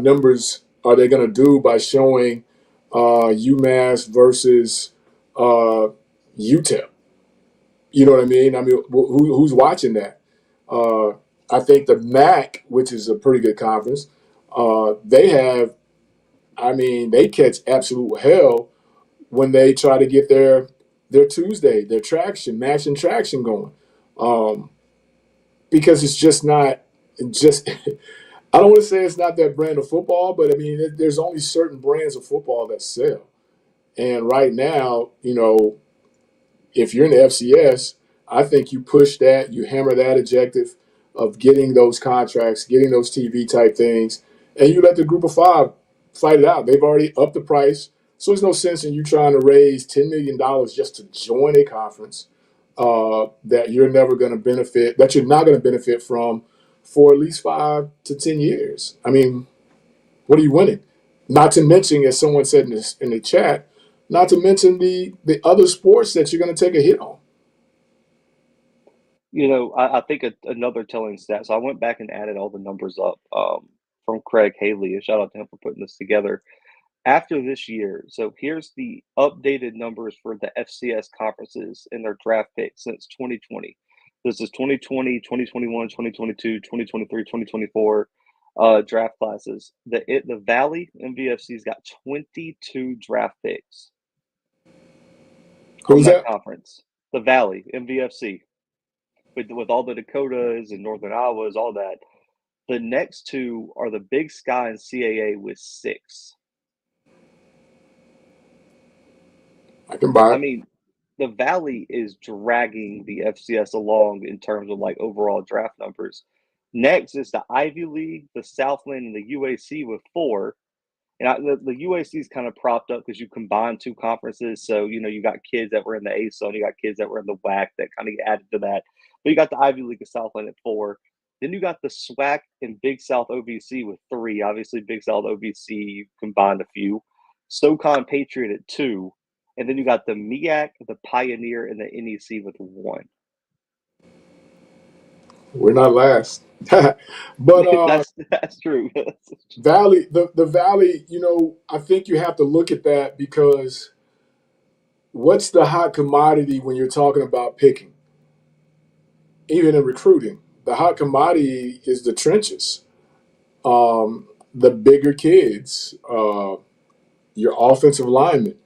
numbers are they going to do by showing UMass versus UTEP? You know what I mean? I mean, who's watching that? Uh, I think the MAC, which is a pretty good conference, they have. I mean, they catch absolute hell when they try to get their Tuesday, their traction, match and traction going, um, because it's just not just. I don't want to say it's not that brand of football, but I mean, there's only certain brands of football that sell. And right now, if you're in the FCS, I think you push that, you hammer that objective of getting those contracts, getting those TV type things, and you let the group of five fight it out. They've already upped the price. So there's no sense in you trying to raise $10 million just to join a conference. that you're never going to benefit, that you're not going to benefit from for at least 5 to 10 years. I mean, what are you winning? Not to mention, as someone said in the chat, not to mention the other sports that you're going to take a hit on. I think another telling stat. So I went back and added all the numbers up from Craig Haley. A shout out to him for putting this together. After this year, so here's the updated numbers for the FCS conferences and their draft picks since 2020. This is 2020, 2021, 2022, 2023, 2024 draft classes. The Valley MVFC's got 22 draft picks from Who's that that? conference. The Valley MVFC with all the Dakotas and Northern Iowas, all that. The next two are the Big Sky and CAA with 6. I can buy I it. mean, the Valley is dragging the FCS along in terms of like overall draft numbers. Next is the Ivy League, the Southland, and the UAC with 4. And the UAC is kind of propped up because you combine 2 conferences. So, you got kids that were in the ASUN, you got kids that were in the WAC that kind of added to that. But you got the Ivy League of Southland at 4. Then you got the SWAC and Big South OVC with 3. Obviously, Big South OVC combined a few. SoCon Patriot at 2. And then you got the MEAC, the Pioneer, and the NEC with 1. We're not last. But that's true. Valley, the Valley, I think you have to look at that because what's the hot commodity when you're talking about picking? Even in recruiting, the hot commodity is the trenches, the bigger kids, your offensive linemen.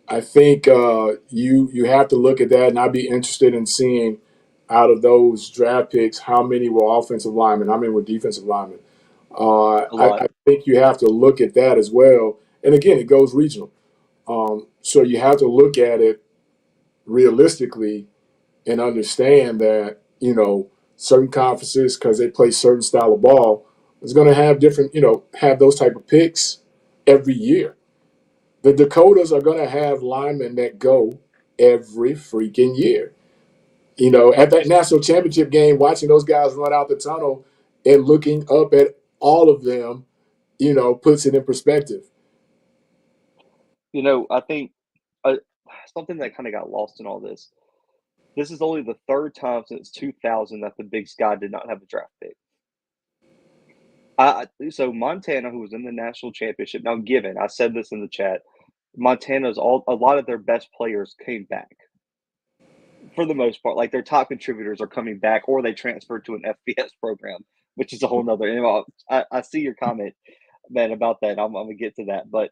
I think you have to look at that, and I'd be interested in seeing out of those draft picks how many were offensive linemen, how many were defensive linemen. A lot. I think you have to look at that as well. And again, it goes regional. So you have to look at it realistically and understand that, certain conferences, because they play certain style of ball, is going to have different, have those type of picks every year. The Dakotas are going to have linemen that go every freaking year. At that national championship game, watching those guys run out the tunnel and looking up at all of them, puts it in perspective. I think something that kind of got lost in all this. This is only the 3rd time since 2000 that the Big Sky did not have a draft pick. So Montana, who was in the national championship, now given, I said this in the chat, Montana's a lot of their best players came back for the most part. Like their top contributors are coming back, or they transferred to an FBS program, which is a whole nother. I see your comment, man, about that. I'm gonna get to that, but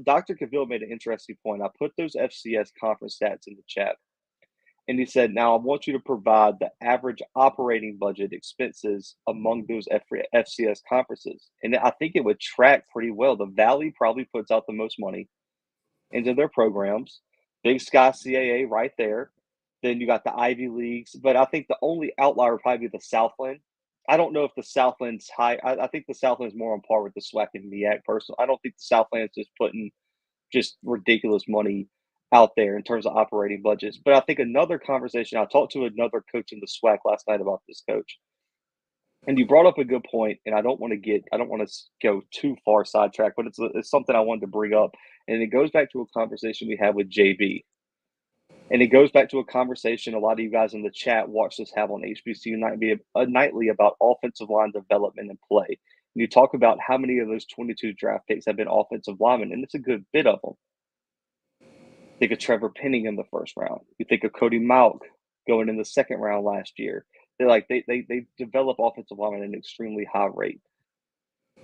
Dr. Cavill made an interesting point. I put those FCS conference stats in the chat. And he said, now I want you to provide the average operating budget expenses among those FCS conferences. And I think it would track pretty well. The Valley probably puts out the most money into their programs. Big Sky CAA right there. Then you got the Ivy Leagues. But I think the only outlier would probably be the Southland. I don't know if the Southland's high. I think the Southland's more on par with the SWAC and MEAC personally. I don't think the Southland's just putting just ridiculous money out there in terms of operating budgets. But I think another conversation, I talked to another coach in the SWAC last night about this, coach. And you brought up a good point, and I don't want to go too far sidetracked, but it's something I wanted to bring up. And it goes back to a conversation we had with JB. And it goes back to a conversation a lot of you guys in the chat watch us have on HBCU nightly about offensive line development and play. And you talk about how many of those 22 draft picks have been offensive linemen, and it's a good bit of them. Think of Trevor Penning in the 1st round. You think of Cody Malk going in the 2nd round last year. They develop offensive linemen at an extremely high rate.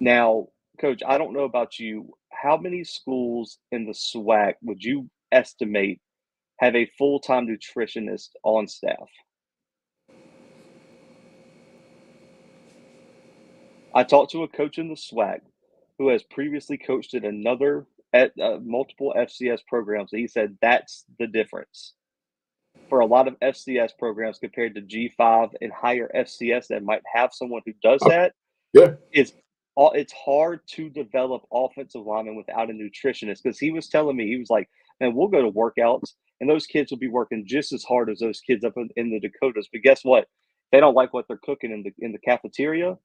Now, Coach, I don't know about you. How many schools in the SWAC would you estimate have a full-time nutritionist on staff? I talked to a coach in the SWAC who has previously coached at multiple FCS programs. And he said that's the difference for a lot of FCS programs compared to G5 and higher FCS that might have someone who does that. Yeah. It's hard to develop offensive linemen without a nutritionist, because he was telling me, he was like, man, we'll go to workouts and those kids will be working just as hard as those kids up in the Dakotas. But guess what? They don't like what they're cooking in the cafeteria.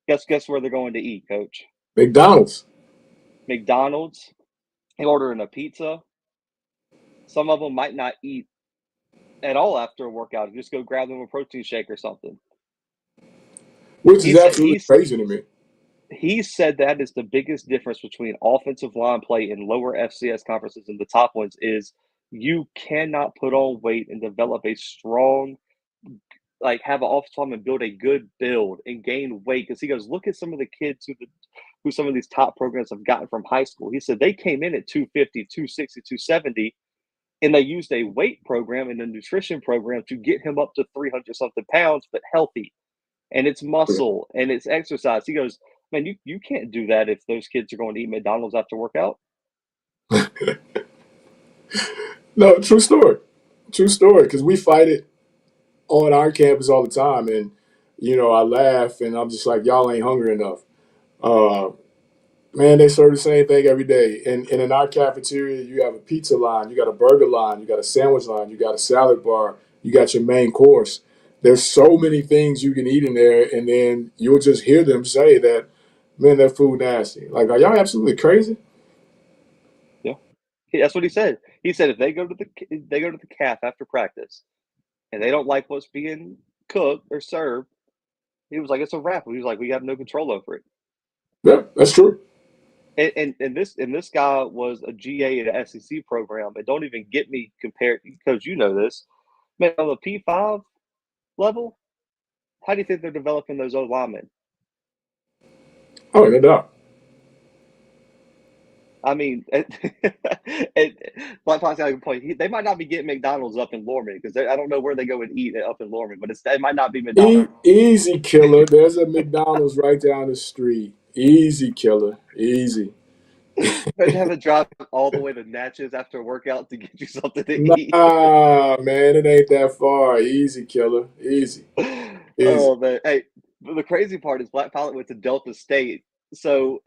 Guess where they're going to eat, Coach? McDonald's. McDonald's. They ordering a pizza. Some of them might not eat at all after a workout. Just go grab them a protein shake or something. Which is absolutely crazy to me. He said that is the biggest difference between offensive line play in lower FCS conferences and the top ones is you cannot put on weight and develop a strong, like have an offensive lineman build a good build and gain weight. Because he goes, look at some of the kids who some of these top programs have gotten from high school. He said they came in at 250, 260, 270, and they used a weight program and a nutrition program to get him up to 300 something pounds, but healthy. And it's muscle and it's exercise. He goes, man, you can't do that if those kids are going to eat McDonald's after workout. No, true story. True story. Because we fight it on our campus all the time. And, I laugh and I'm just like, y'all ain't hungry enough. Man, they serve the same thing every day. And in our cafeteria, you have a pizza line, you got a burger line, you got a sandwich line, you got a salad bar, you got your main course. There's so many things you can eat in there, and then you'll just hear them say that, man, that food nasty. Like, are y'all absolutely crazy? Yeah, that's what he said. He said if they go to the calf after practice and they don't like what's being cooked or served, he was like, it's a wrap. He was like, we have no control over it. Yeah, that's true. And this guy was a GA at an SEC program, and don't even get me compared because you know this, man. On the P5 level, how do you think they're developing those old linemen? Oh, no doubt. I mean, Black Fox got a good point. They might not be getting McDonald's up in Lorman because I don't know where they go and eat up in Lorman, but it might not be McDonald's. Easy killer. There's a McDonald's right down the street. Easy killer. Easy. But have to drive all the way to Natchez after a workout to get you something to eat. Nah, man, it ain't that far. Easy killer. Easy. Easy. Oh man, hey, the crazy part is Black Pilot went to Delta State, so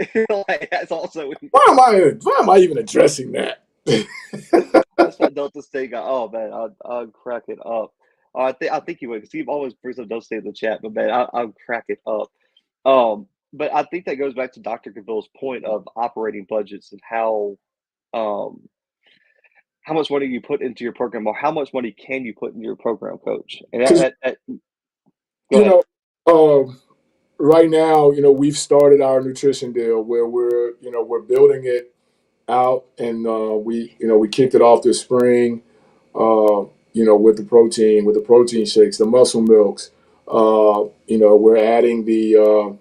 like, that's also Why am I even addressing that? that's what Delta State got. Oh man, I'll crack it up. I think you would. Steve always brings up Delta State in the chat, but man, I'll crack it up. But I think that goes back to Dr. Cavill's point of operating budgets and um, how much money you put into your program, or how much money can you put into your program, Coach? And go you ahead. know, right now, we've started our nutrition deal where we're building it out, and we kicked it off this spring. With the protein shakes, the muscle milks. We're adding the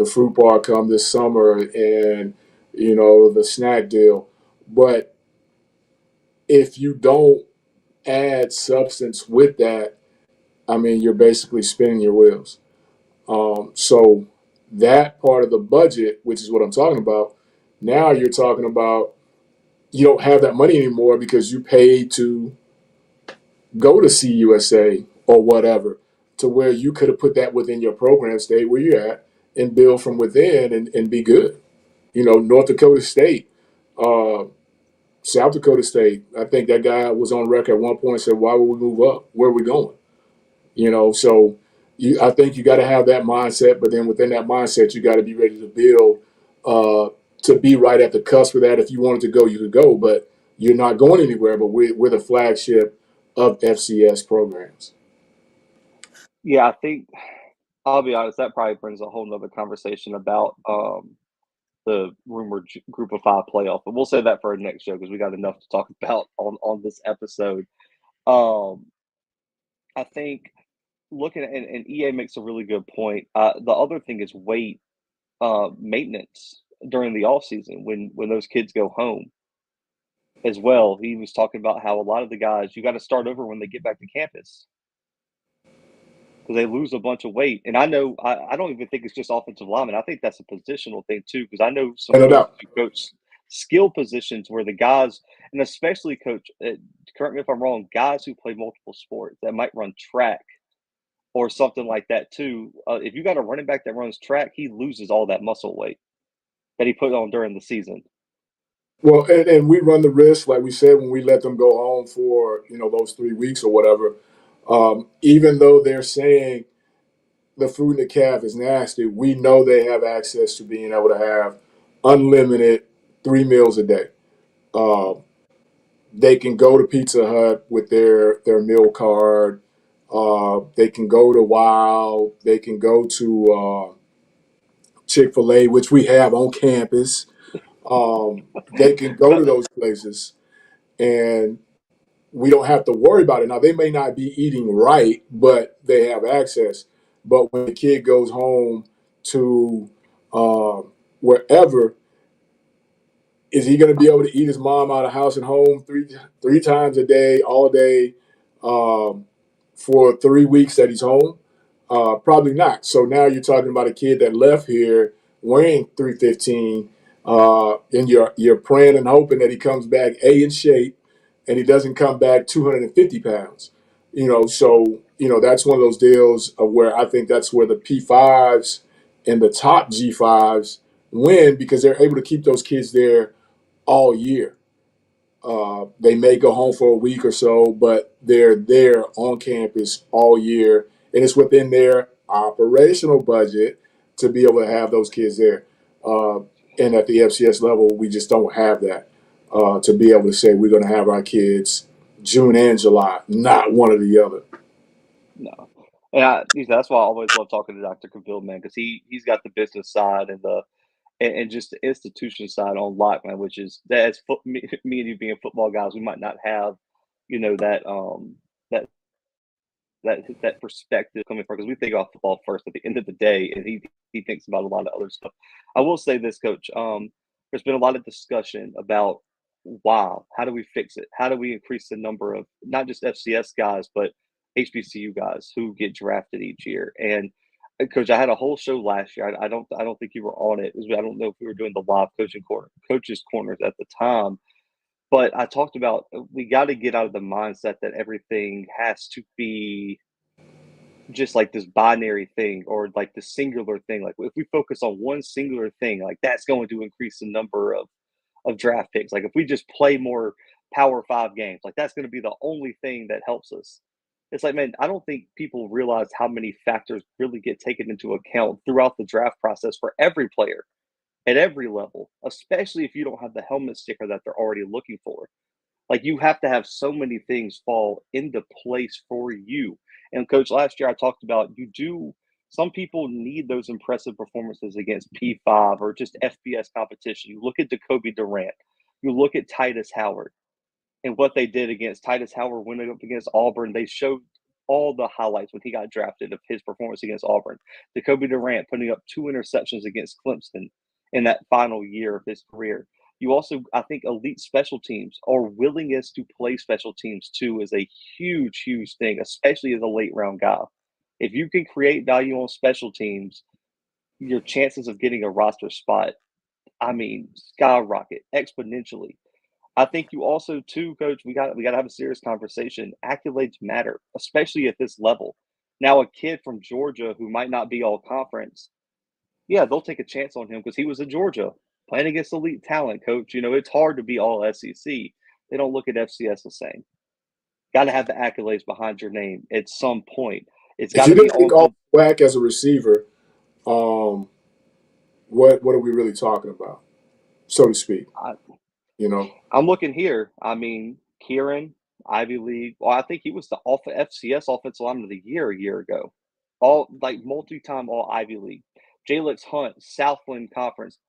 fruit bar come this summer, and the snack deal. But if you don't add substance with that, I mean, you're basically spinning your wheels. So that part of the budget, which is what I'm talking about, now you're talking about you don't have that money anymore because you paid to go to CUSA or whatever, to where you could have put that within your program, stay where you're at, and build from within and be good. North Dakota State, uh, South Dakota State, I think that guy was on record at one point and said, why would we move up? Where are we going? So I think you got to have that mindset, but then within that mindset, you got to be ready to build to be right at the cusp of that. If you wanted to go, you could go, but you're not going anywhere. But we're the flagship of FCS programs. Yeah, I think I'll be honest. That probably brings a whole nother conversation about the rumored Group of Five playoff, but we'll say that for our next show because we got enough to talk about on this episode. Um, I think looking at and EA makes a really good point. The other thing is weight maintenance during the off season when those kids go home as well. He was talking about how a lot of the guys you got to start over when they get back to campus because they lose a bunch of weight. And I know I don't even think it's just offensive linemen. I think that's a positional thing too because I know some And no coaches doubt. who coach skill positions where the guys and especially coach. Correct me if I'm wrong. Guys who play multiple sports that might run track or something like that too. If you got a running back that runs track, he loses all that muscle weight that he put on during the season. Well, and we run the risk, like we said, when we let them go home for those 3 weeks or whatever. Even though they're saying the food in the calf is nasty, we know they have access to being able to have unlimited 3 meals a day. Uh, they can go to Pizza Hut with their meal card. They can go to Wow. They can go to Chick-fil-A, which we have on campus. They can go to those places, and we don't have to worry about it. Now, they may not be eating right, but they have access. But when the kid goes home to wherever, is he going to be able to eat his mom out of house and home three times a day, all day, um, for 3 weeks that he's home? Probably not. So now you're talking about a kid that left here weighing 315, and you're praying and hoping that he comes back in shape, and he doesn't come back 250 pounds. So that's one of those deals of where I think that's where the P5s and the top G5s win, because they're able to keep those kids there all year. They may go home for a week or so, but they're there on campus all year, and it's within their operational budget to be able to have those kids there. Uh, and at the FCS level, we just don't have that to be able to say we're going to have our kids June and July, not one or the other. No. And that's why I always love talking to Dr. Cavill, man, because he's got the business side and and just the institution side on lock, man, which is that as me and you being football guys, we might not have, that that that perspective coming from, because we think about football first at the end of the day, and he thinks about a lot of other stuff. I will say this, Coach. There's been a lot of discussion about wow, how do we fix it? How do we increase the number of not just FCS guys, but HBCU guys who get drafted each year? And Coach, I had a whole show last year. I don't think you were on it. I don't know if we were doing the live coaches corners at the time, but I talked about we got to get out of the mindset that everything has to be just like this binary thing or like the singular thing. Like if we focus on one singular thing, like that's going to increase the number of draft picks. Like if we just play more Power Five games, like that's going to be the only thing that helps us. It's like, man, I don't think people realize how many factors really get taken into account throughout the draft process for every player at every level, especially if you don't have the helmet sticker that they're already looking for. Like you have to have so many things fall into place for you. And coach, last year I talked about some people need those impressive performances against P5 or just FBS competition. You look at Jacoby Durant, you look at Titus Howard and what they did against Titus Howard winning up against Auburn. They showed all the highlights when he got drafted of his performance against Auburn. Jacoby Durant putting up 2 interceptions against Clemson in that final year of his career. You also, I think, elite special teams or willingness to play special teams too is a huge, huge thing, especially as a late round guy. If you can create value on special teams, your chances of getting a roster spot, I mean, skyrocket exponentially. I think you also too, coach, we got to have a serious conversation. Accolades matter, especially at this level. Now, a kid from Georgia who might not be all conference, yeah, they'll take a chance on him because he was in Georgia playing against elite talent, coach. It's hard to be all SEC. They don't look at FCS the same. Got to have the accolades behind your name at some point. It's If got you to be didn't think on. all whack as a receiver, um, what are we really talking about, so to speak? I, You know, I'm looking here. I mean, Kieran, Ivy League. Well, I think he was the FCS Offensive Lineman of the Year a year ago. All like multi-time All Ivy League. Jalix Hunt, Southland Conference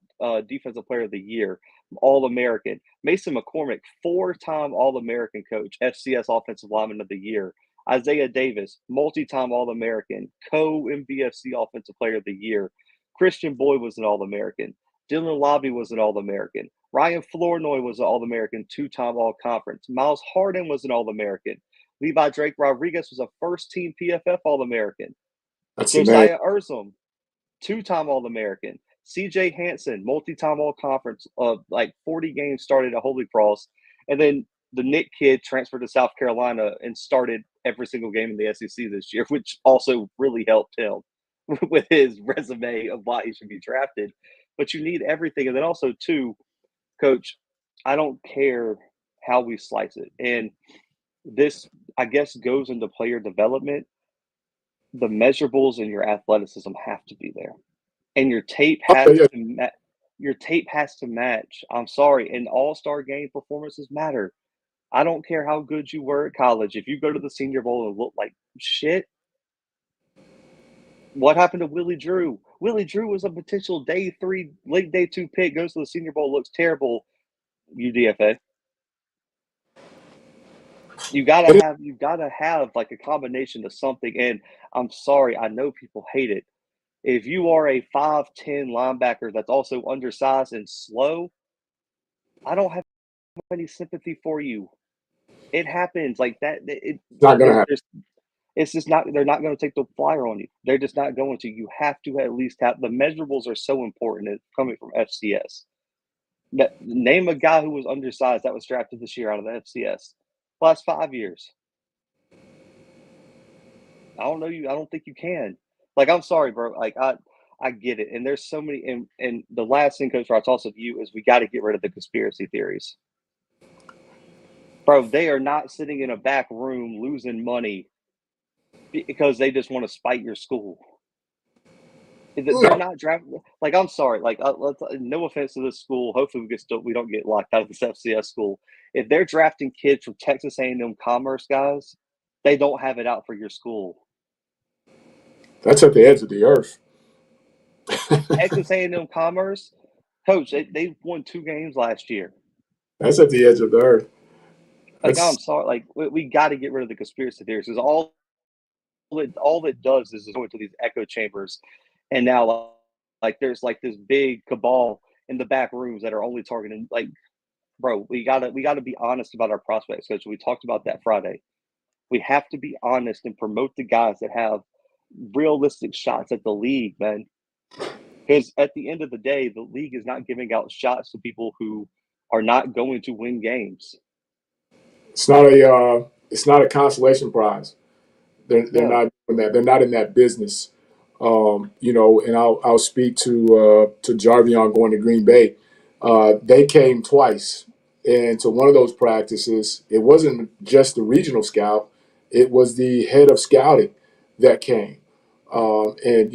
Defensive Player of the Year, All American. Mason McCormick, 4-time All American coach, FCS Offensive Lineman of the Year. Isaiah Davis, multi-time All American, co-MVFC Offensive Player of the Year. Christian Boyd was an All American. Dylan Lobby was an All American. Ryan Flournoy was an All American, 2-time All Conference. Miles Harden was an All American. Levi Drake Rodriguez was a first team PFF All American. that's the name. Josiah Ursum, 2-time All American. CJ Hansen, multi time All Conference, like 40 games started at Holy Cross. And then the Nick kid transferred to South Carolina and started every single game in the SEC this year, which also really helped him with his resume of why he should be drafted. But you need everything. And then also, too, coach, I don't care how we slice it. And this, I guess, goes into player development. The measurables and your athleticism have to be there, and Okay, yeah, your tape has to match. I'm sorry, and all-star game performances matter. I don't care how good you were at college. If you go to the Senior Bowl and look like shit, what happened to Willie Drew? Willie Drew was a potential day 3, late day 2 pick, goes to the Senior Bowl, looks terrible. UDFA. You gotta have like a combination of something. And I'm sorry, I know people hate it. If you are a 5'10" linebacker that's also undersized and slow, I don't have any sympathy for you. It happens like that. it's not gonna happen. There's it's just not. They're not going to take the flyer on you. They're just not going to. You have to at least have the measurables are so important. Coming from FCS. Name a guy who was undersized that was drafted this year out of the FCS. Last 5 years. I don't know you. I don't think you can. Like, I'm sorry, bro. Like, I get it. And there's so many. And the last thing, Coach Ross, also to you is we got to get rid of the conspiracy theories, bro. They are not sitting in a back room losing money because they just want to spite your school. They're No, not drafting. Like, I'm sorry. Like, no offense to this school. Hopefully, we don't get locked out of this FCS school. If they're drafting kids from Texas A&M Commerce, guys, they don't have it out for your school. that's at the edge of the earth. Texas A&M Commerce, coach, they won 2 games last year. That's at the edge of the earth. Like, That's I'm sorry. Like, we got to get rid of the conspiracy theories because all it does is go into these echo chambers, and now like there's like this big cabal in the back rooms that are only targeting like, bro, we gotta be honest about our prospects, coach. We talked about that Friday. We have to be honest and promote the guys that have realistic shots at the league, man. Because at the end of the day, the league is not giving out shots to people who are not going to win games. it's not a consolation prize. They're No. not doing that. They're not in that business. And I'll speak to Jarvion going to Green Bay. They came twice, and to one of those practices, it wasn't just the regional scout; it was the head of scouting that came. And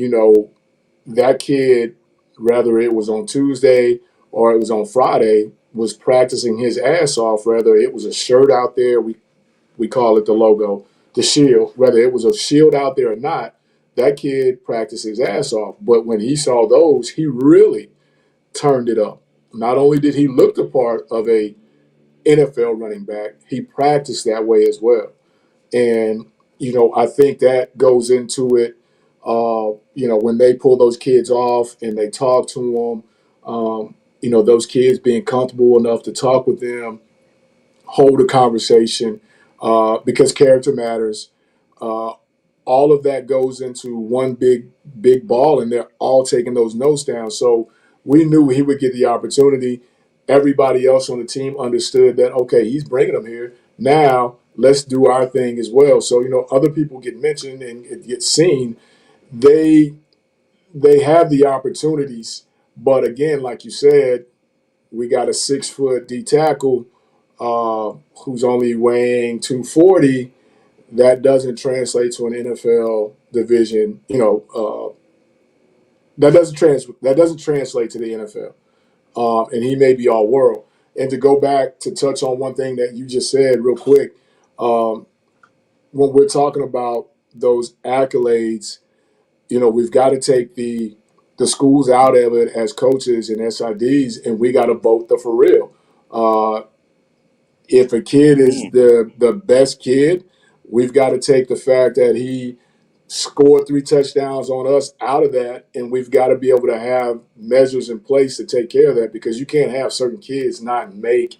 that kid, whether it was on Tuesday or it was on Friday, was practicing his ass off. Whether it was a shirt out there, we call it the logo, the shield, whether it was a shield out there or not, that kid practiced his ass off. But when he saw those, he really turned it up. Not only did he look the part of a NFL running back, he practiced that way as well. And, I think that goes into it, when they pull those kids off and they talk to them, those kids being comfortable enough to talk with them, hold a conversation, because character matters. Uh, all of that goes into one big ball, and they're all taking those notes down. So we knew he would get the opportunity. Everybody else on the team understood that, okay, he's bringing them here. Now let's do our thing as well. So other people get mentioned and it gets seen. They they have the opportunities, but again, like you said, we got a 6 foot D tackle who's only weighing 240. That doesn't translate to an NFL division. That doesn't translate to the NFL. And he may be all world. And to go back to touch on one thing that you just said real quick, um, when we're talking about those accolades, we've got to take the schools out of it as coaches and SIDs, and we got to vote the for real. Uh, if a kid is Mm. the best kid, we've got to take the fact that he scored 3 touchdowns on us out of that, and we've got to be able to have measures in place to take care of that, because you can't have certain kids not make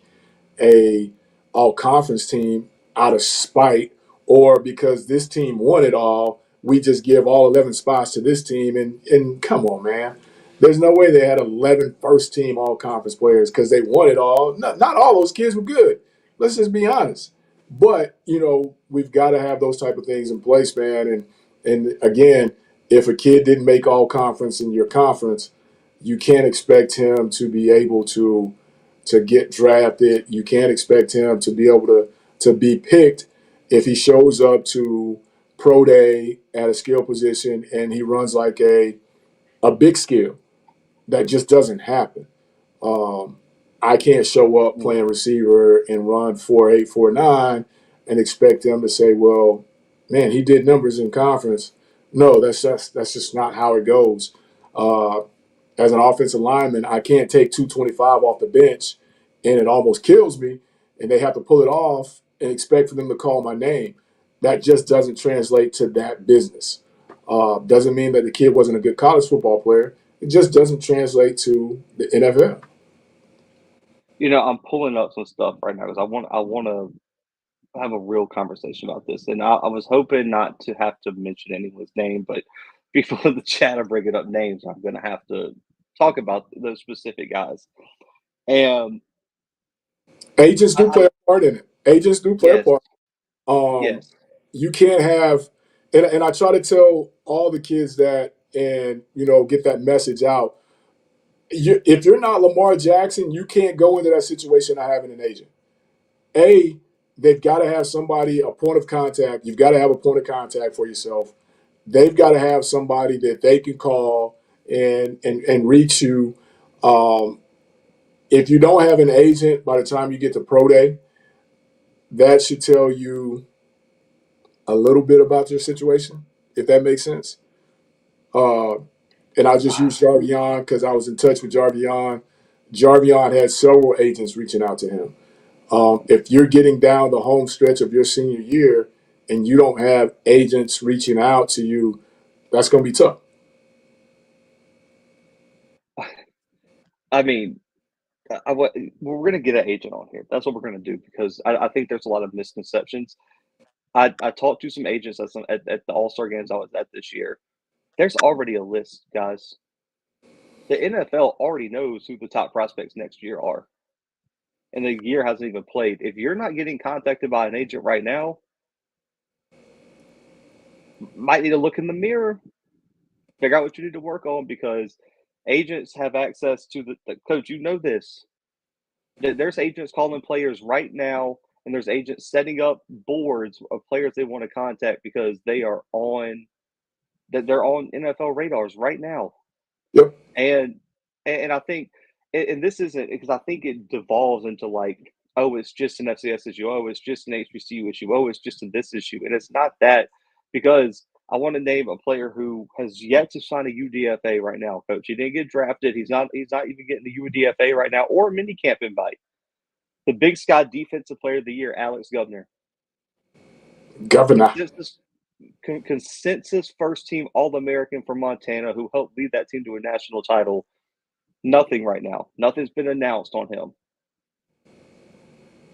a all conference team out of spite, or because this team won it all, we just give all 11 spots to this team. And come on, man. There's no way they had 11 first team all conference players because they won it all. Not all those kids were good. Let's just be honest. But, we've got to have those type of things in place, man. And again, if a kid didn't make all conference in your conference, you can't expect him to be able to to get drafted. You can't expect him to be able to be picked if he shows up to pro day at a skill position and he runs like a big skill. That just doesn't happen. Um, I can't show up playing receiver and run 4.8, 4.9 and expect him to say, well, man, he did numbers in conference. No, that's just not how it goes. Uh, as an offensive lineman, I can't take 225 off the bench and it almost kills me. And they have to pull it off and expect for them to call my name. That just doesn't translate to that business. Doesn't mean that the kid wasn't a good college football player. It just doesn't translate to the NFL. I'm pulling up some stuff right now because I want to have a real conversation about this, and I was hoping not to have to mention anyone's name, but people in the chat are bringing up names. I'm going to have to talk about those specific guys. And Agents do I play a part in it. Agents do play a yes, part. Um, yes, you can't have, and I try to tell all the kids that, and get that message out. If you're not Lamar Jackson, you can't go into that situation not having an agent. A, they've got to have somebody, a point of contact. You've got to have a point of contact for yourself. They've got to have somebody that they can call and reach you. Um, if you don't have an agent by the time you get to pro day, that should tell you a little bit about your situation, if that makes sense. Uh, and I just used Jarvion because I was in touch with Jarvion. Jarvion had several agents reaching out to him. If you're getting down the home stretch of your senior year and you don't have agents reaching out to you, that's going to be tough. I mean, we're going to get an agent on here. That's what we're going to do because I think there's a lot of misconceptions. I talked to some agents at the All Star games I was at this year. There's already a list, guys. The NFL already knows who the top prospects next year are, and the year hasn't even played. If you're not getting contacted by an agent right now, might need to look in the mirror, figure out what you need to work on because agents have access to the coach. You know this. There's agents calling players right now, and there's agents setting up boards of players they want to contact because they're on NFL radars right now. Yep. And I think, and this isn't because I think it devolves into like, oh, it's just an FCS issue. Oh, it's just an HBCU issue. Oh, it's just a this issue. And it's not that because I want to name a player who has yet to sign a UDFA right now, coach. He didn't get drafted. He's not even getting the UDFA right now or a mini camp invite. The Big Sky Defensive Player of the Year, Alex Governor. Governor. Consensus first team All American for Montana, who helped lead that team to a national title. Nothing right now. Nothing's been announced on him.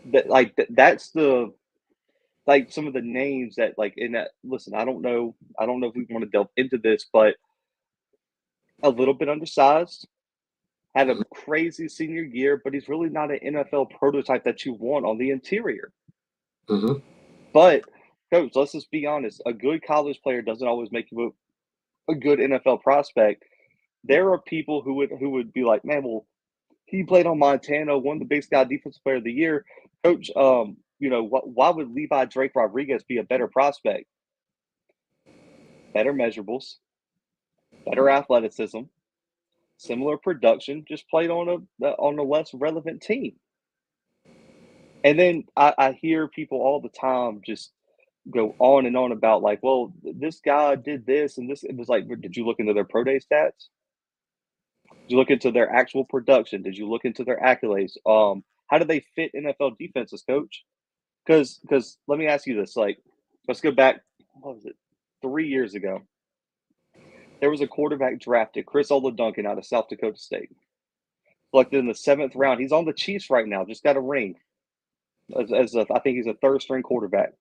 That's the like some of the names that like in that. Listen, I don't know. I don't know if we want to delve into this, but a little bit undersized. Had a crazy senior year, but he's really not an NFL prototype that you want on the interior. Mm-hmm. But coach, let's just be honest. A good college player doesn't always make you a good NFL prospect. There are people who would be like, man, well, he played on Montana, won the Big Sky Defensive Player of the Year. Coach, why would Levi Drake Rodriguez be a better prospect? Better measurables, better athleticism, similar production, just played on a less relevant team. And then I hear people all the time just go on and on about like, well, this guy did this and this. It was like, did you look into their pro day stats? Did you look into their actual production? Did you look into their accolades? How do they fit NFL defenses, coach? Because let me ask you this: like, let's go back. What was it? 3 years ago, there was a quarterback drafted, Chris Duncan out of South Dakota State, selected in the 7th round. He's on the Chiefs right now. Just got a ring. I think he's a third string quarterback.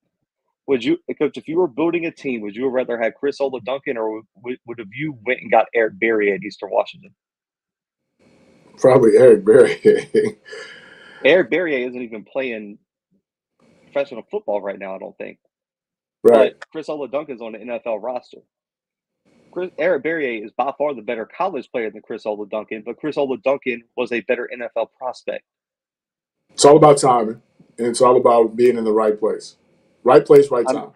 Would you, coach, if you were building a team, would you have rather had Chris Duncan or would have you went and got Eric Berry at Eastern Washington? Probably Eric Berry. Eric Berry isn't even playing professional football right now, I don't think. Right. But Chris Duncan's on the NFL roster. Eric Berry is by far the better college player than Chris Duncan, but Chris Duncan was a better NFL prospect. It's all about timing, and it's all about being in the right place. Right place, right I'm time.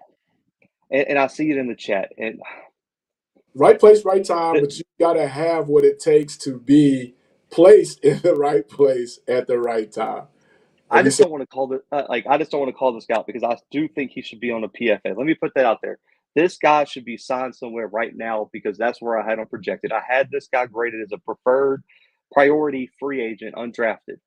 and I see it in the chat. And Right place, right time, th- but you got to have what it takes to be placed in the right place at the right time. I Have you just said, don't want to call I just don't want to call this guy out because I do think he should be on a PFA. Let me put that out there. This guy should be signed somewhere right now because that's where I had him projected. I had this guy graded as a preferred priority free agent, undrafted.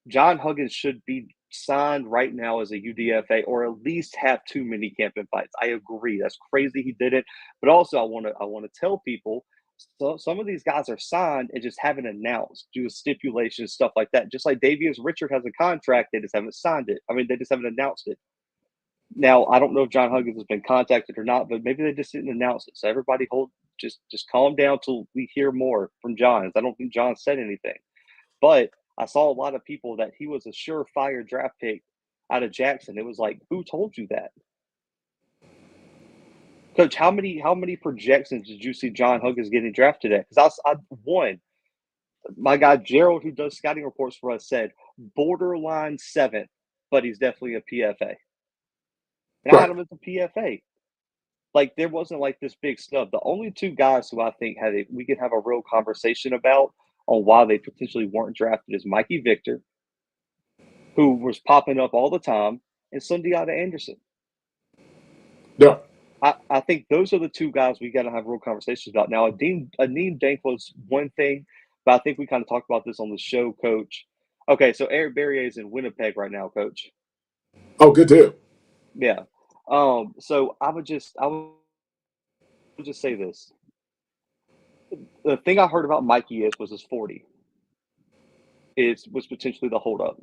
John Huggins should be signed right now as a UDFA or at least have 2 camp invites. I agree. That's crazy he didn't. But also I want to tell people so some of these guys are signed and just haven't announced due to stipulations, stuff like that. Just like Davius Richard has a contract, they just haven't signed it. I mean, they just haven't announced it. Now, I don't know if John Huggins has been contacted or not, but maybe they just didn't announce it. So everybody hold just calm down till we hear more from John. I don't think John said anything. But I saw a lot of people that he was a surefire draft pick out of Jackson. It was like, who told you that? Coach, how many projections did you see John Huggins getting drafted at? Because I one, my guy Gerald, who does scouting reports for us, said borderline seventh, but he's definitely a PFA. And I had right? him as a PFA. Like there wasn't like this big snub. The only two guys who I think we could have a real conversation about on why they potentially weren't drafted is Mikey Victor, who was popping up all the time, and Sundiata Anderson. Yeah. I think those are the two guys we got to have real conversations about. Now, Aneem Dankwa's one thing, but I think we kind of talked about this on the show, Coach. Okay, so Eric Berrier is in Winnipeg right now, Coach. Oh, good deal. Yeah. So I would just say this. The thing I heard about Mikey was his 40. Was potentially the holdup.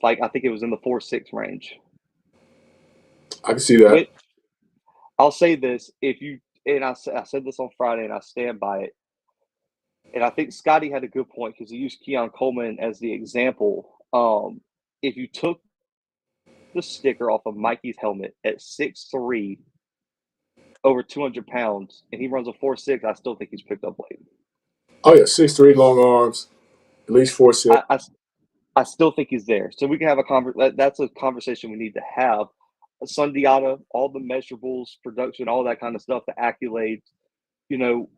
Like I think it was in the 4.6 range. I can see that. With I'll say this: if you and I said this on Friday, and I stand by it. And I think Scotty had a good point because he used Keon Coleman as the example. If you took the sticker off of Mikey's helmet at 6'3", over 200 pounds, and he runs a 4.6, I still think he's picked up late. Oh yeah, 6'3", long arms, at least 4'6". I, I, I still think he's there. So we can have that's a conversation we need to have. Sundiata, all the measurables, production, all that kind of stuff, the accolades,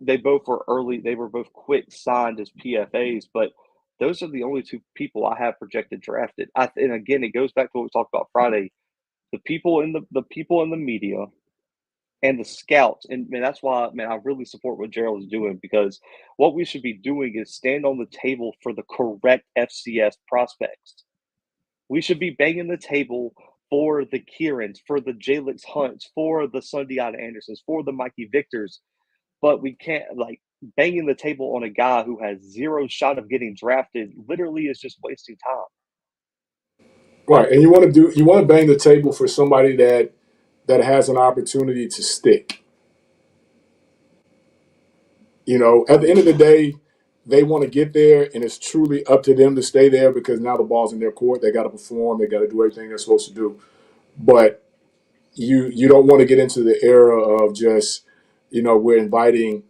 they both were early. They were both quick signed as PFAs, but those are the only two people I have projected drafted. And again, it goes back to what we talked about Friday. The people in the media and the scouts, and man, that's why, man, I really support what Gerald is doing because what we should be doing is stand on the table for the correct FCS prospects. We should be banging the table for the Kierans, for the Jalix Hunts, for the Sundiata Andersons, for the Mikey Victors, but we can't like banging the table on a guy who has zero shot of getting drafted literally is just wasting time. Right, and you want to bang the table for somebody that has an opportunity to stick. At the end of the day, they want to get there, and it's truly up to them to stay there because now the ball's in their court. They got to perform. They got to do everything they're supposed to do. But you don't want to get into the era of just we're inviting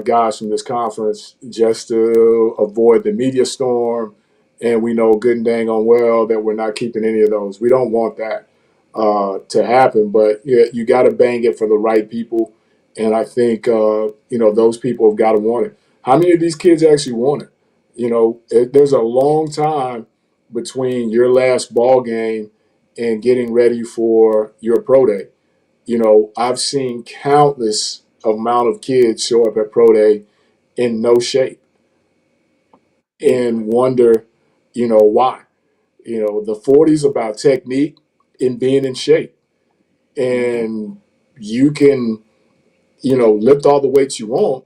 guys from this conference just to avoid the media storm. And we know good and dang on well that we're not keeping any of those. We don't want that to happen, but you got to bang it for the right people. And I think, those people have got to want it. How many of these kids actually want it? There's a long time between your last ball game and getting ready for your pro day. I've seen countless amount of kids show up at pro day in no shape and wonder, why. The 40s about technique and being in shape. And you can, lift all the weights you want,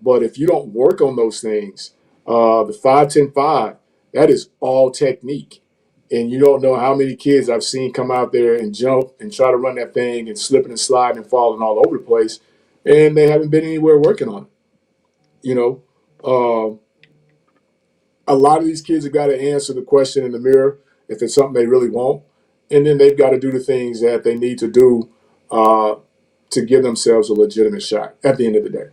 but if you don't work on those things, the 5-10-5, that is all technique. And you don't know how many kids I've seen come out there and jump and try to run that thing and slipping and sliding and falling all over the place, and they haven't been anywhere working on it. You know, uh, a lot of these kids have got to answer the question in the mirror if it's something they really want, and then they've got to do the things that they need to do uh, to give themselves a legitimate shot at the end of the day.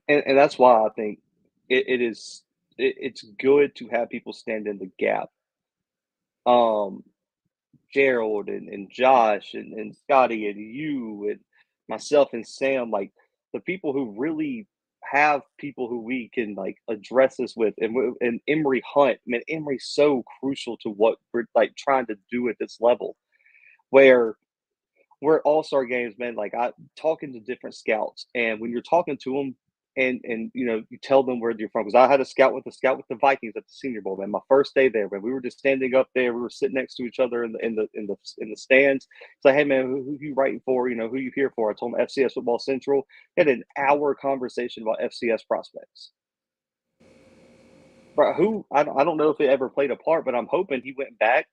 And that's why I think it is it's good to have people stand in the gap. Gerald and Josh and Scotty and you and myself and Sam, like the people who really have people who we can like address this with, and Emery Hunt, man, Emery's so crucial to what we're like trying to do at this level, where we're at all-star games, man. Like I talking to different scouts, and when you're talking to them, and you tell them where you're from, because I had a scout with the Vikings at the Senior Bowl, man. My first day there, man, we were just standing up there, we were sitting next to each other in the stands. It's like, hey man, who you writing for? Who you here for? I told him FCS Football Central. We had an hour conversation about FCS prospects. Bro, who I don't know if it ever played a part, but I'm hoping he went back,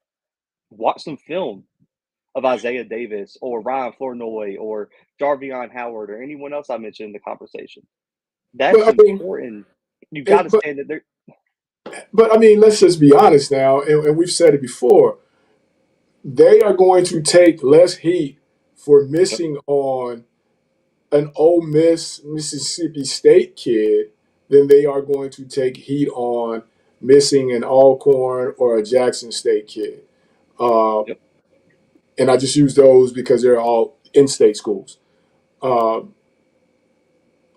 watched some film of Isaiah Davis or Ryan Flournoy or Jarvion Howard or anyone else I mentioned in the conversation. That's But I mean, important. You got to but stand it there. I mean, let's just be honest now, and we've said it before. They are going to take less heat for Yep. missing on an Ole Miss, Mississippi State kid than they are going to take heat on missing an Alcorn or a Jackson State kid. Uh, Yep. and I just use those because they're all in-state schools. Uh,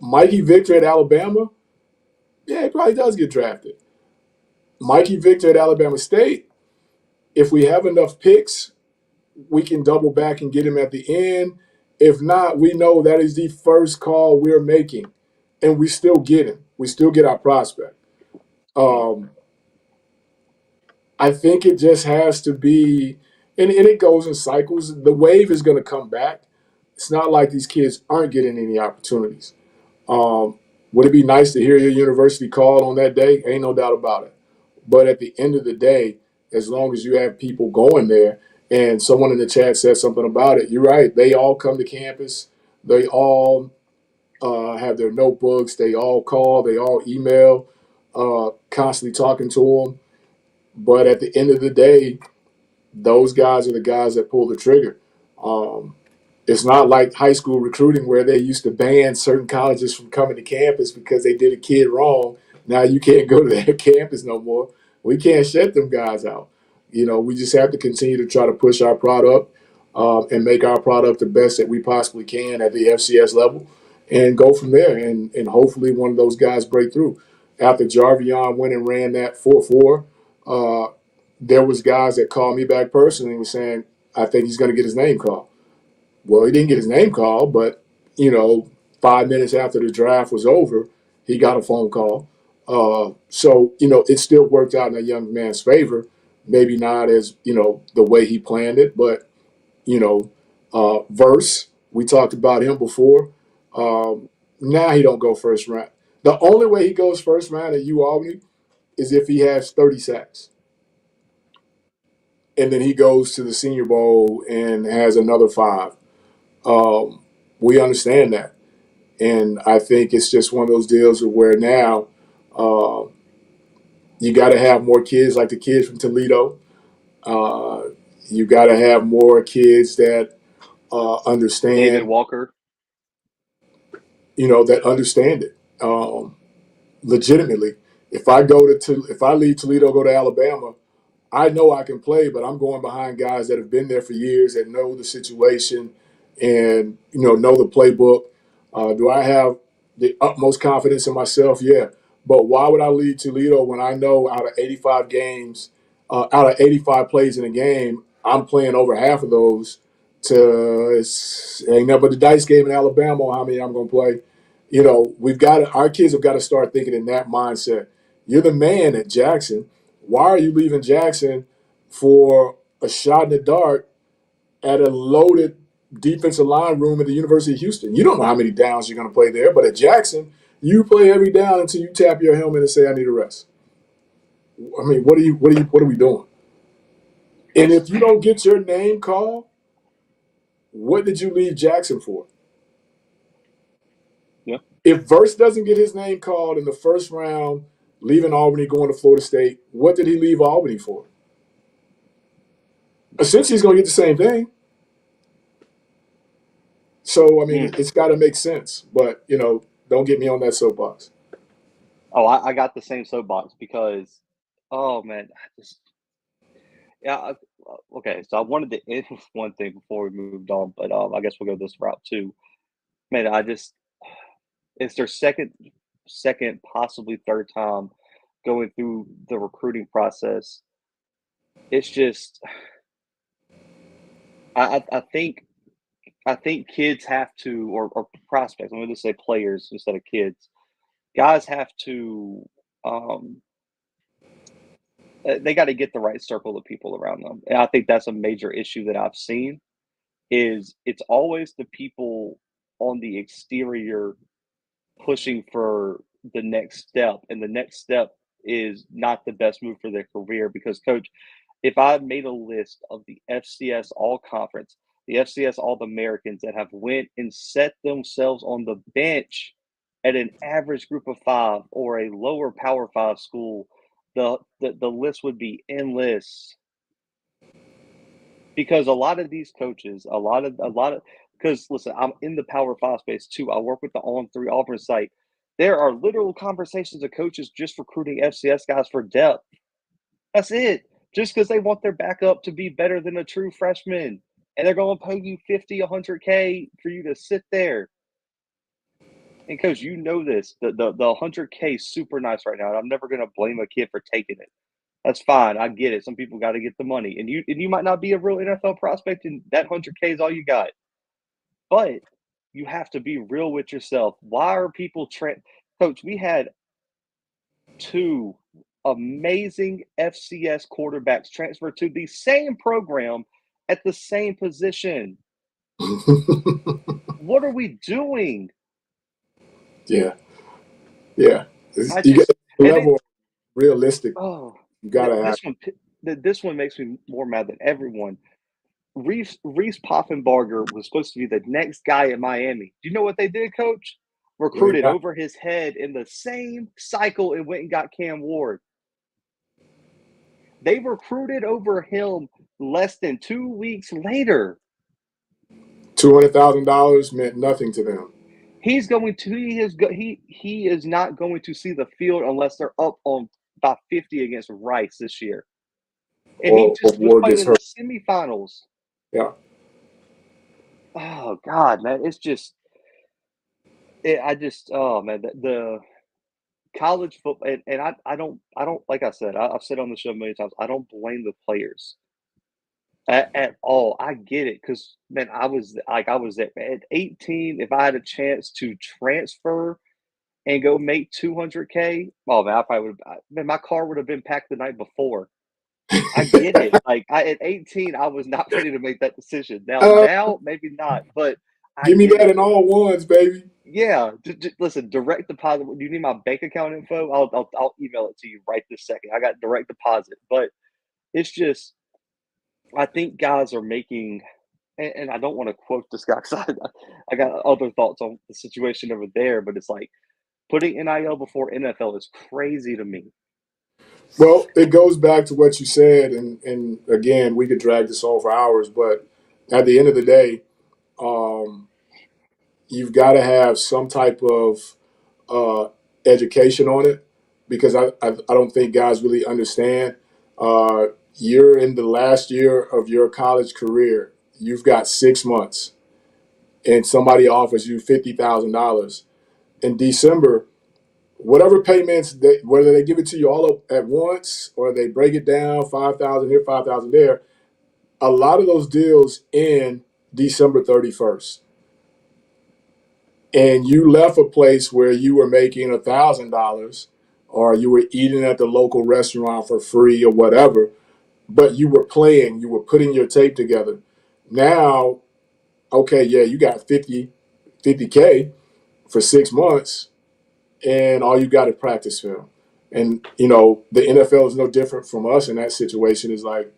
Mikey Victor at Alabama, yeah, he probably does get drafted. Mikey Victor at Alabama State, if we have enough picks, we can double back and get him at the end. If not, we know that is the first call we're making, and we still get him. We still get our prospect. Mm. Um, I think it just has to be, and it goes in cycles. The wave is going to come back. It's not like these kids aren't getting any opportunities. Um, would it be nice to hear your university called on that day? Ain't no doubt about it. But at the end of the day, as long as you have people going there, and someone in the chat said something about it, you're right. They all come to campus. They all have their notebooks. They all call. They all email, constantly talking to them. But at the end of the day, those guys are the guys that pull the trigger. Um, it's not like high school recruiting where they used to ban certain colleges from coming to campus because they did a kid wrong. Now you can't go to their campus no more. We can't shut them guys out. We just have to continue to try to push our product and make our product the best that we possibly can at the FCS level and go from there. And hopefully one of those guys break through. After Jarvion went and ran that 4.4, there was guys that called me back personally and were saying, I think he's going to get his name called. Well, he didn't get his name called, but 5 minutes after the draft was over, he got a phone call. So it still worked out in a young man's favor. Maybe not as the way he planned it, but Verse, we talked about him before. Now he don't go first round. The only way he goes first round at UAlbany is if he has 30 sacks, and then he goes to the Senior Bowl and has another 5. We understand that. And I think it's just one of those deals where now uh, you got to have more kids like the kids from Toledo. Uh, you got to have more kids that David understand, Walker. that understand it legitimately. If I leave Toledo, go to Alabama, I know I can play, but I'm going behind guys that have been there for years that know the situation and know the playbook. Do I have the utmost confidence in myself? Yeah, but why would I leave Toledo when I know out of 85 plays in a game, I'm playing over half of those? Ain't nothing but the dice game in Alabama on how many I'm going to play. Our kids have got to start thinking in that mindset. You're the man at Jackson. Why are you leaving Jackson for a shot in the dark at a loaded defensive line room at the University of Houston? You don't know how many downs you're going to play there, but at Jackson, you play every down until you tap your helmet and say, "I need a rest." I mean, what are we doing? And if you don't get your name called, what did you leave Jackson for? Yeah. If Verse doesn't get his name called in the first round, leaving Albany, going to Florida State, what did he leave Albany for? Essentially, he's going to get the same thing. So, I mean, Mm. it's got to make sense. But, don't get me on that soapbox. Oh, I got the same soapbox because, oh man, yeah. Okay, so I wanted to end with one thing before we moved on, but I guess we'll go this route too. Man, it's their second, possibly third time going through the recruiting process. It's just, I think kids have to, or prospects. I'm going to say players instead of kids. Guys have to, um, they got to get the right circle of people around them, and I think that's a major issue that I've seen. Is it's always the people on the exterior pushing for the next step, and the next step is not the best move for their career because coach, if I made a list of the FCS all conference, the FCS all Americans that have went and set themselves on the bench at an average group of 5 or a lower power 5 school, the list would be endless because a lot of these coaches, a lot of because listen, I'm in the Power Five space too. I work with the On Three Auburn site. There are literal conversations of coaches just recruiting FCS guys for depth. That's it. Just because they want their backup to be better than a true freshman, and they're going to pay you 50, 100K for you to sit there. And coach, you know this. The 100K is super nice right now, and I'm never going to blame a kid for taking it. That's fine. I get it. Some people got to get the money, and you might not be a real NFL prospect, and that 100K is all you got. But you have to be real with yourself. Why are people Coach, we had two amazing FCS quarterbacks transfer to the same program at the same position. What are we doing? Yeah, yeah. I You get just a and it level of realistic. oh You gotta have. this one makes me more mad than everyone. Reese Poffenbarger was supposed to be the next guy in Miami. Do you know what they did, Coach? What they Recruited got. over his head in the same cycle and went and got Cam Ward. They recruited over him less than 2 weeks later. $200,000 meant nothing to them. He is not going to see the field unless they're up on by 50 against Rice this year. And he Or just was Ward playing gets in the hurt. semifinals. Yeah. Oh God, man. It's just I just oh man, the college football and I don't like I said, I've said on the show many times, I don't blame the players at all. I get it because man, I was there at 18. If I had a chance to transfer and go make 200K, oh man, I probably would. Man, my car would have been packed the night before. I get it. Like at 18, I was not ready to make that decision. Uh, Now maybe not, but I Give me get that it. in all ones, baby. Yeah, listen, direct deposit. Do you need my bank account info? I'll email it to you right this second. I got direct deposit, but it's just I think guys are making, and I don't want to quote this guy because I got other thoughts on the situation over there, but it's like putting NIL before NFL is crazy to me. Well, it goes back to what you said, and again, we could drag this on for hours, but at the end of the day, um, you've got to have some type of uh, education on it because I don't think guys really understand. Uh, you're in the last year of your college career. You've got 6 months, and somebody offers you $50,000 in December. Whatever payments, whether they give it to you all at once or they break it down, 5,000 here, 5,000 there. A lot of those deals end December 31st, and you left a place where you were making $1,000 or you were eating at the local restaurant for free or whatever, but you were playing, you were putting your tape together. Now, okay, yeah, you got 50K for 6 months, and all you got is practice film. And the NFL is no different from us in that situation. Is like,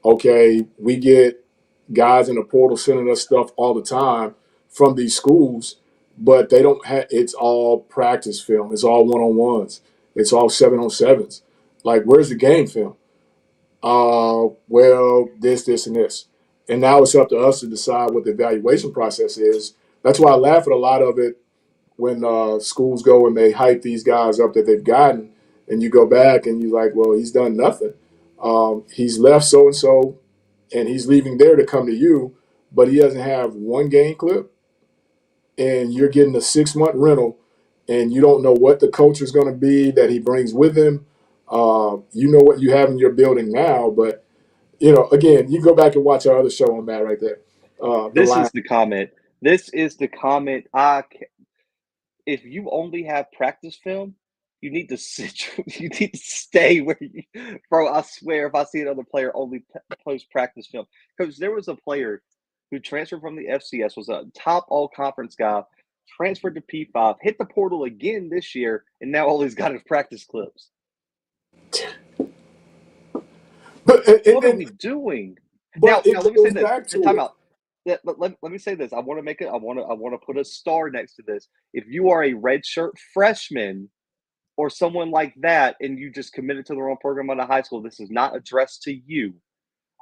okay, we get guys in the portal sending us stuff all the time from these schools, but they don't have. It's all practice film. It's all 1-on-ones. It's all 7-on-7s. Like, where's the game film? Well, this, and this. And now it's up to us to decide what the evaluation process is. That's why I laugh at a lot of it when schools go and they hype these guys up that they've gotten, and you go back and you're like, well, he's done nothing. He's left so and so, and he's leaving there to come to you, but he doesn't have one game clip, and you're getting a 6 month rental, and you don't know what the culture is going to be that he brings with him. You know what you have in your building now, but again, you go back and watch our other show on that right there. The This line. is the comment. This is the comment. If you only have practice film, you need to sit. You need to stay where you, bro. I swear, if I see another player only post practice film, because there was a player who transferred from the FCS, was a top all conference guy, transferred to P5, hit the portal again this year, and now all he's got is practice clips. But What are we doing? Now, it let me say goes this. back to Time it. out. Let me say this. I want to make it. I want to put a star next to this. If you are a redshirt freshman or someone like that, and you just committed to the wrong program out of high school, this is not addressed to you.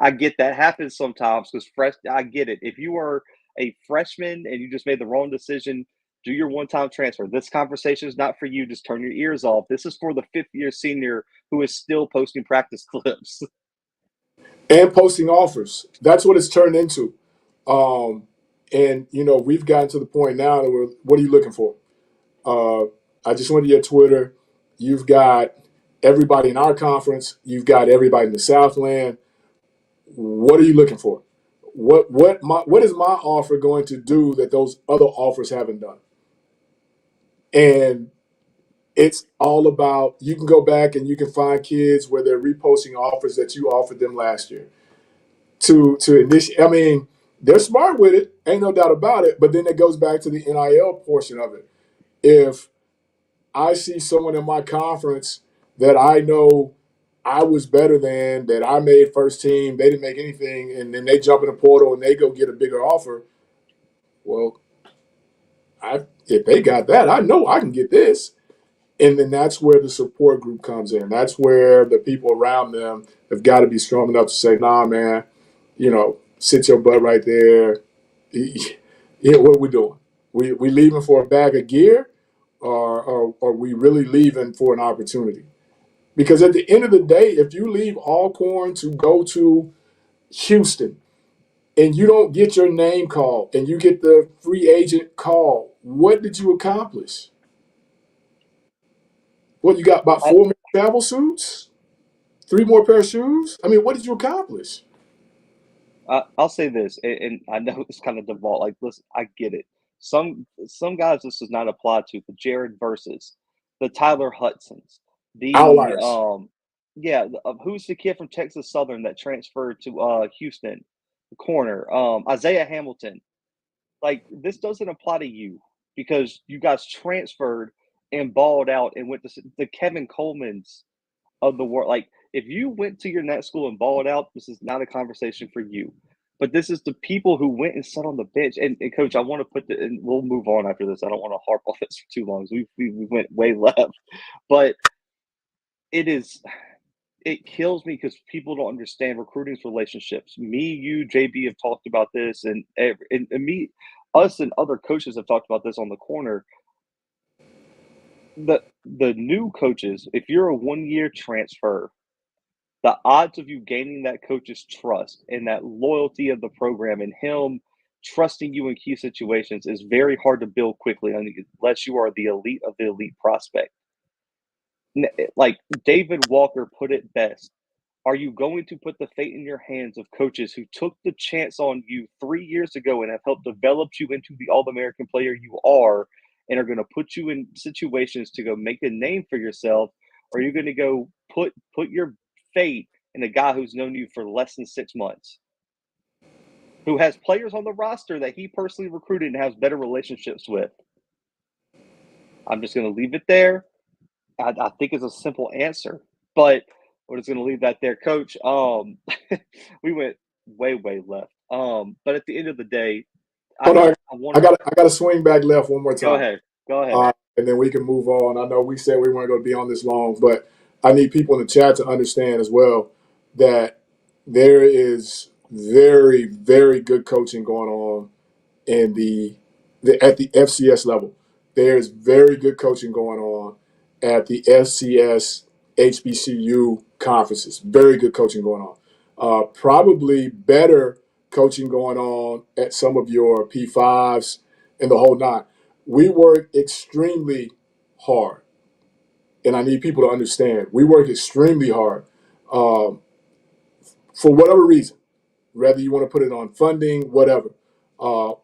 I get that happens sometimes because I get it. If you are a freshman and you just made the wrong decision, do your one-time transfer. This conversation is not for you. Just turn your ears off. This is for the fifth-year senior who is still posting practice clips. And posting offers. That's what it's turned into. And we've gotten to the point now that what are you looking for? I just went to your Twitter. You've got everybody in our conference. You've got everybody in the Southland. What are you looking for? What is my offer going to do that those other offers haven't done? And it's all about, you can go back and you can find kids where they're reposting offers that you offered them last year. To initiate, I mean, they're smart with it, ain't no doubt about it. But then it goes back to the NIL portion of it. If I see someone in my conference that I know I was better than, that I made first team, they didn't make anything, and then they jump in the portal and they go get a bigger offer. Well, if they got that, I know I can get this. And then that's where the support group comes in. That's where the people around them have got to be strong enough to say, nah, man, sit your butt right there. Yeah, what are we doing? We leaving for a bag of gear, or are we really leaving for an opportunity? Because at the end of the day, if you leave Alcorn to go to Houston and you don't get your name called and you get the free agent call, what did you accomplish? What, you got about I, 4 more travel suits? 3 more pair of shoes? I mean, what did you accomplish? I'll say this, and I know it's kind of default. Like, listen, I get it. Some guys this does not apply to. The Jared versus the Tyler Hudsons, the Outliers. yeah, who's the kid from Texas Southern that transferred to Houston, the corner, Isaiah Hamilton. Like, this doesn't apply to you because you guys transferred and balled out and went to the Kevin Coleman's of the world. Like, if you went to your next school and balled out, this is not a conversation for you. But this is the people who went and sat on the bench. And Coach, I want to put the, and we'll move on after this. I don't want to harp on this for too long. We went way left, but it is, it kills me because people don't understand recruiting's relationships. Me, you, JB have talked about this, and me, us, and other coaches have talked about this on the corner. The new coaches, if you're a 1 year transfer, the odds of you gaining that coach's trust and that loyalty of the program and him trusting you in key situations is very hard to build quickly unless you are the elite of the elite prospect. Like David Walker put it best. Are you going to put the fate in your hands of coaches who took the chance on you 3 years ago and have helped develop you into the All American player you are and are going to put you in situations to go make a name for yourself? Or are you going to go put your fate in a guy who's known you for less than 6 months, who has players on the roster that he personally recruited and has better relationships with? I'm just going to leave it there. I think it's a simple answer, but we're just going to leave that there, Coach. We went way left. But at the end of the day, Hold on. I want I got to swing back left one more go time. ahead. Go ahead. And then we can move on. I know we said we weren't going to be on this long, but I need people in the chat to understand as well that there is very, very good coaching going on in the at the FCS level. there's very good coaching going on at the FCS HBCU conferences. Very good coaching going on. Probably better coaching going on at some of your P5s and the whole nine. We work extremely hard, and I need people to understand. We work extremely hard um, for whatever reason, whether you want to put it on funding, whatever.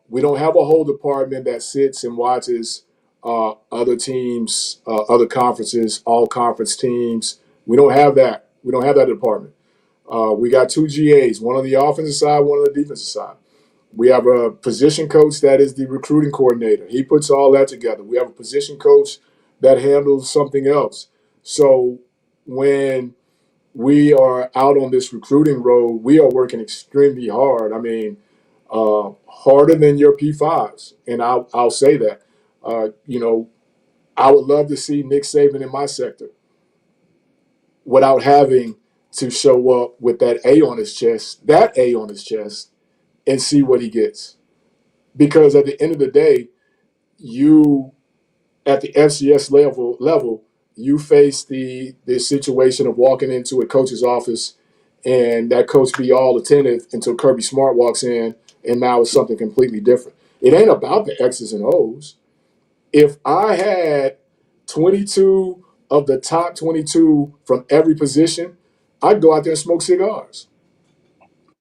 We don't have a whole department that sits and watches other teams, other conferences, all conference teams. We don't have that. We don't have that department. We got two GAs, one on the offensive side, one on the defensive side. We have a position coach that is the recruiting coordinator. He puts all that together. We have a position coach that handles something else. So when we are out on this recruiting road, we are working extremely hard. I mean, harder than your P5s. And I'll say that. I would love to see Nick Saban in my sector without having to show up with that A on his chest, and see what he gets. Because at the end of the day, you at the FCS level, you face the situation of walking into a coach's office and that coach be all attentive until Kirby Smart walks in, and now it's something completely different. It ain't about the X's and O's. If I had 22 of the top 22 from every position, I'd go out there and smoke cigars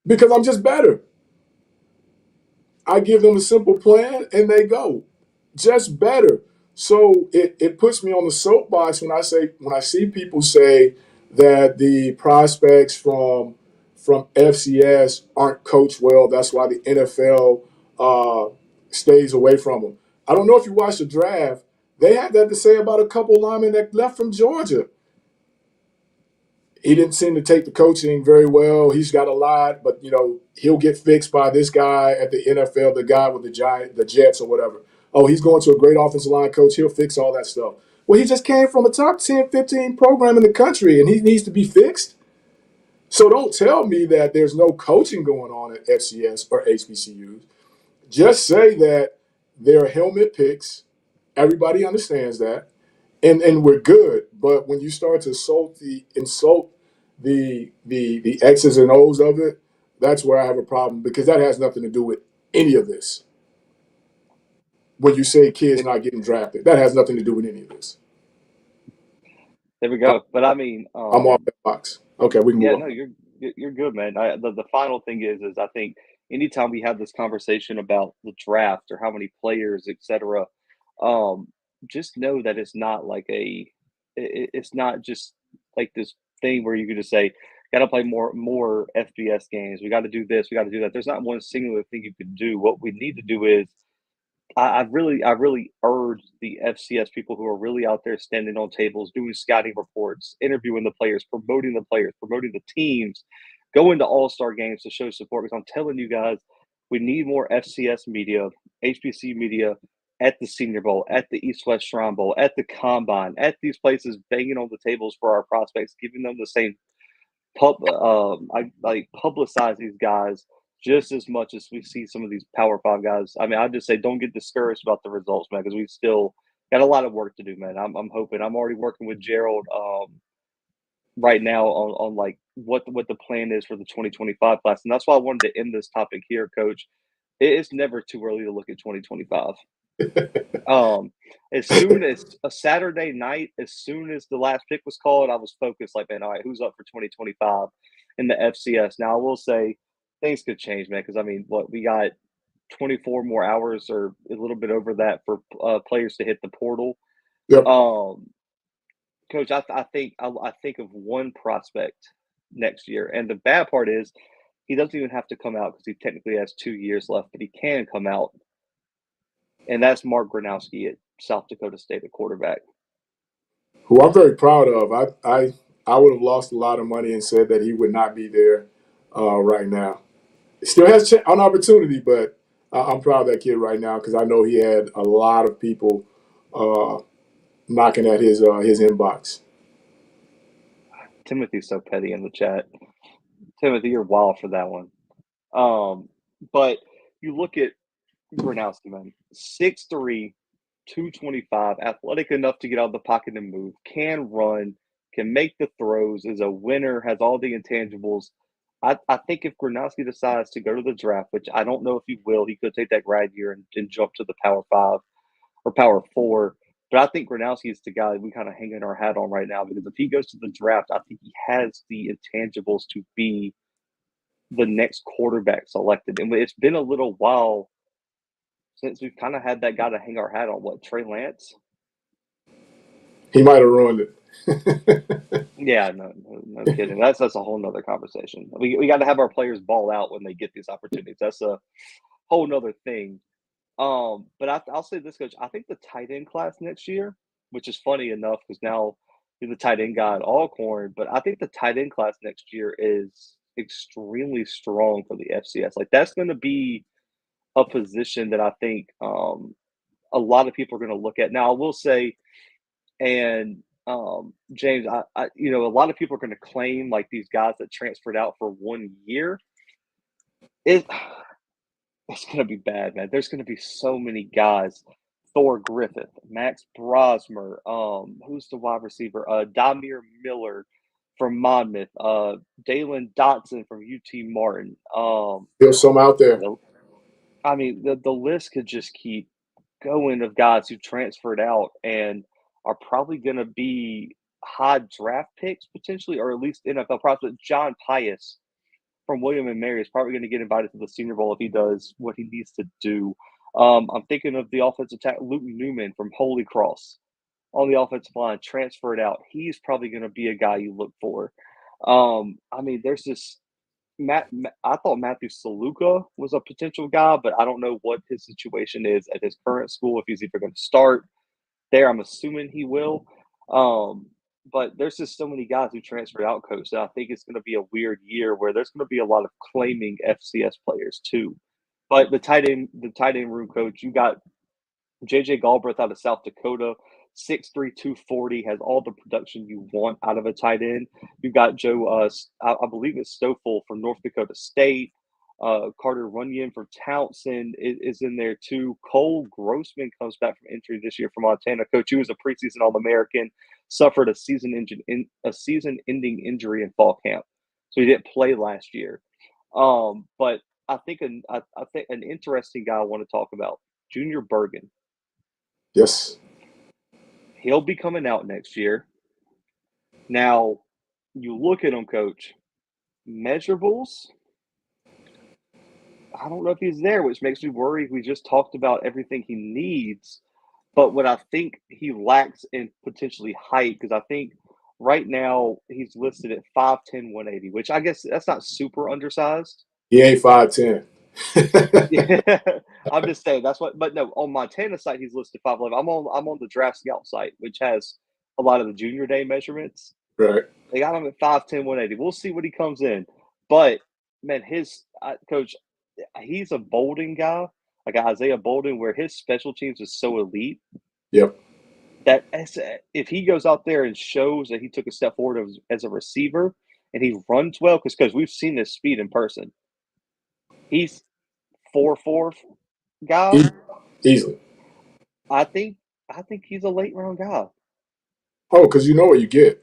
because I'm just better. I give them a simple plan and they go. Just better. So it puts me on the soapbox when I see people say that the prospects from FCS aren't coached well. That's why the NFL stays away from them. I don't know if you watched the draft. They had that to say about a couple linemen that left from Georgia. He didn't seem to take the coaching very well. He's got a lot, but he'll get fixed by this guy at the NFL, the guy with the Jets or whatever. Oh, he's going to a great offensive line coach. He'll fix all that stuff. Well, he just came from a top 10, 15 program in the country, and he needs to be fixed. So don't tell me that there's no coaching going on at FCS or HBCUs. Just say that they're helmet picks. Everybody understands that, and we're good. But when you start to insult the X's and O's of it, that's where I have a problem because that has nothing to do with any of this. When you say kids not getting drafted, that has nothing to do with any of this. There we I- go. But I mean, I'm off that box. Okay, we can yeah, move no, on. you're good, man. The final thing is I think anytime we have this conversation about the draft or how many players, etc., um, just know that it's not like it's not just like this thing where you can just say, got to play more FBS games. We got to do this. We got to do that. There's not one singular thing you can do. What we need to do is I really urge the FCS people who are really out there standing on tables, doing scouting reports, interviewing the players, promoting the teams, going to all-star games to show support. Because I'm telling you guys, we need more FCS media, HBC media at the Senior Bowl, at the East-West Shrine Bowl, at the Combine, at these places, banging on the tables for our prospects, giving them the same I like publicize these guys just as much as we see some of these Power Five guys. I mean, I just say don't get discouraged about the results, man, because we still got a lot of work to do, man. I'm hoping. I'm already working with Gerald right now on like what the plan is for the 2025 class, and that's why I wanted to end this topic here, Coach. It's never too early to look at 2025. Um, as soon as a Saturday night, as soon as the last pick was called, I was focused like, man, all right, who's up for 2025 in the FCS? Now, I will say things could change, man, because I mean, what we got 24 more hours or a little bit over that for players to hit the portal. Yep. Um, Coach, I think of one prospect next year, and the bad part is he doesn't even have to come out because he technically has 2 years left, but he can come out, and that's Mark Gronowski at South Dakota State at quarterback. Who I'm very proud of. I would have lost a lot of money and said that he would not be there right now. Still has an opportunity, but I'm proud of that kid right now because I know he had a lot of people uh, knocking at his inbox. Timothy's so petty in the chat. Timothy, you're wild for that one. But you look at Gronowski, man, 6'3", 225, athletic enough to get out of the pocket and move, can run, can make the throws, is a winner, has all the intangibles. I think if Gronowski decides to go to the draft, which I don't know if he will, he could take that grad year and jump to the Power Five or Power Four. But I think Gronowski is the guy that we kind of hanging our hat on right now because if he goes to the draft, I think he has the intangibles to be the next quarterback selected. And it's been a little while since we've kind of had that guy to hang our hat on. What, Trey Lance? He might have ruined it. Yeah, no kidding. That's a whole nother conversation. We got to have our players ball out when they get these opportunities. That's a whole nother thing. But I'll say this, Coach. I think the tight end class next year, which is funny enough because now you're the tight end guy at Alcorn, but I think the tight end class next year is extremely strong for the FCS. Like that's going to be a position that I think a lot of people are going to look at. Now, I will say, and James, a lot of people are going to claim like these guys that transferred out for 1 year. It's going to be bad, man. There's going to be so many guys. Thor Griffith, Max Brosmer, who's the wide receiver? Damir Miller from Monmouth, Dalen Dotson from UT Martin. There's some out there. The list could just keep going of guys who transferred out and are probably going to be high draft picks potentially, or at least NFL prospects. John Pius from William and Mary is probably going to get invited to the Senior Bowl if he does what he needs to do. I'm thinking of the offensive tackle Luke Newman from Holy Cross on the offensive line, transferred out. He's probably going to be a guy you look for. There's this I thought Matthew Saluka was a potential guy, but I don't know what his situation is at his current school, if he's either going to start there. I'm assuming he will. But there's just so many guys who transferred out, Coach, that I think it's going to be a weird year where there's going to be a lot of claiming FCS players too. But the tight end room, Coach, you got JJ Galbraith out of South Dakota, 6'3", 240, has all the production you want out of a tight end. You've got Joe, I believe it's Stoffel from North Dakota State. Carter Runyon from Townsend is in there too. Cole Grossman comes back from injury this year from Montana. Coach, he was a preseason All-American, suffered a season-ending injury in fall camp, so he didn't play last year. But I think an interesting guy I want to talk about, Junior Bergen. Yes. He'll be coming out next year. Now, you look at him, Coach, measurables, I don't know if he's there, which makes me worry. We just talked about everything he needs. But what I think he lacks in potentially height, because I think right now he's listed at 5'10", 180, which I guess that's not super undersized. He ain't 5'10". Yeah, I'm just saying that's what. But no, on Montana's site he's listed 5'11". I'm on the Draft Scout site, which has a lot of the junior day measurements. Right. They got him at 5'10", 180. We'll see what he comes in. But man, his coach, he's a Bolden guy, like Isaiah Bolden, where his special teams is so elite. Yep. That if he goes out there and shows that he took a step forward as a receiver and he runs well, because we've seen this speed in person. He's 4'4" guy. Easily. I think he's a late round guy. Oh, because you know what you get.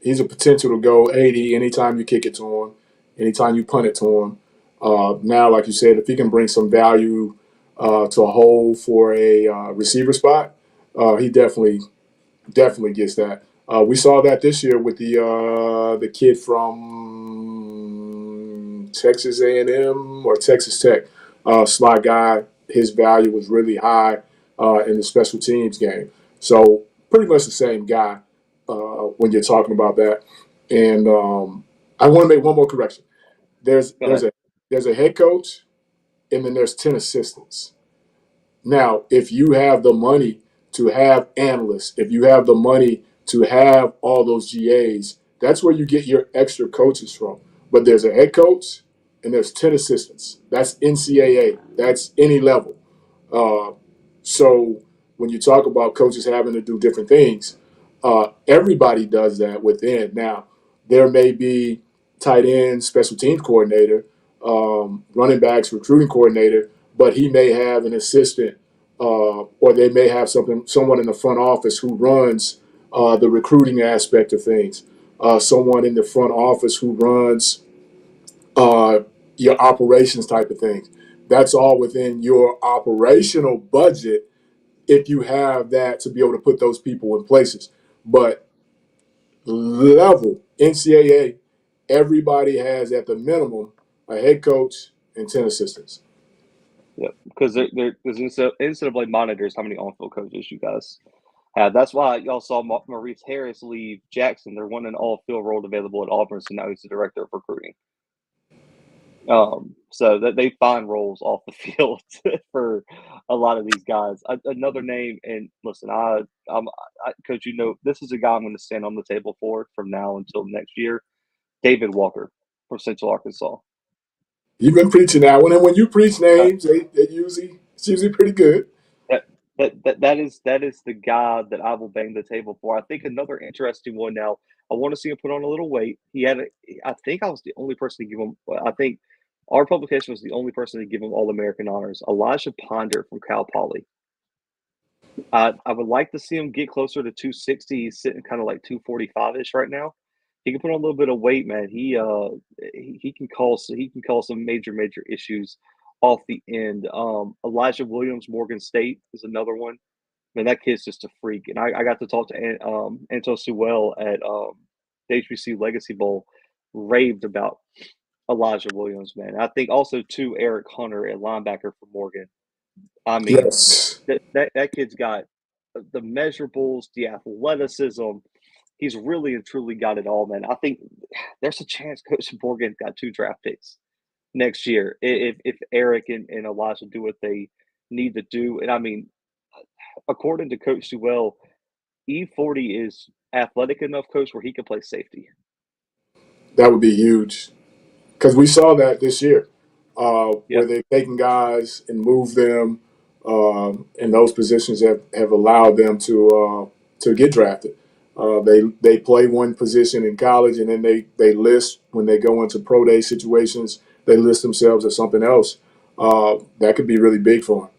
He's a potential to go 80 anytime you kick it to him, anytime you punt it to him. Now, like you said, if he can bring some value to a hole for a receiver spot, he definitely gets that. We saw that this year with the kid from Texas A&M or Texas Tech, slot guy. His value was really high in the special teams game. So pretty much the same guy when you're talking about that. And I want to make one more correction. There's a head coach, and then there's 10 assistants. Now, if you have the money to have analysts, if you have the money to have all those GAs, that's where you get your extra coaches from. But there's a head coach and there's 10 assistants. That's NCAA. That's any level. So when you talk about coaches having to do different things, everybody does that within. Now, there may be tight end, special teams coordinator, running backs, recruiting coordinator, but he may have an assistant or they may have someone in the front office who runs the recruiting aspect of things, someone in the front office who runs uh, your operations type of things. That's all within your operational budget if you have that to be able to put those people in places. But level NCAA, everybody has at the minimum a head coach and 10 assistants. Yeah, because there's NCAA monitors how many on-field coaches you guys have. That's why y'all saw Maurice Harris leave Jackson. They're one an all-field role available at Auburn, so now he's the director of recruiting. So that they find roles off the field for a lot of these guys. Another name, and listen, Coach, this is a guy I'm going to stand on the table for from now until next year. David Walker from Central Arkansas. You've been preaching that one, and when you preach Uh, names, it's usually pretty good. that, that is the guy that I will bang the table for. I think another interesting one now. I want to see him put on a little weight. I think I was the only person to give him. I think our publication was the only person to give him All American honors. Elijah Ponder from Cal Poly. I would like to see him get closer to 260. He's sitting kind of like 245 ish right now. He can put on a little bit of weight, man. He can cause some major issues off the end. Elijah Williams, Morgan State is another one. Man, that kid's just a freak. And I got to talk to Anto Sewell at the HBC Legacy Bowl, raved about Elijah Williams, man. I think also too Eric Hunter at linebacker for Morgan. I mean, Yes, that kid's got the measurables, the athleticism. He's really and truly got it all, man. I think there's a chance Coach Morgan got 2 draft picks next year if Eric and Elijah do what they need to do. And I mean, according to Coach Sewell, E40 is athletic enough, Coach, where he can play safety. that would be huge because we saw that this year, Yeah, where they've taken guys and moved them in those positions that have allowed them to get drafted. They play one position in college, and then they list when they go into pro day situations. They list themselves as something else. That could be really big for them.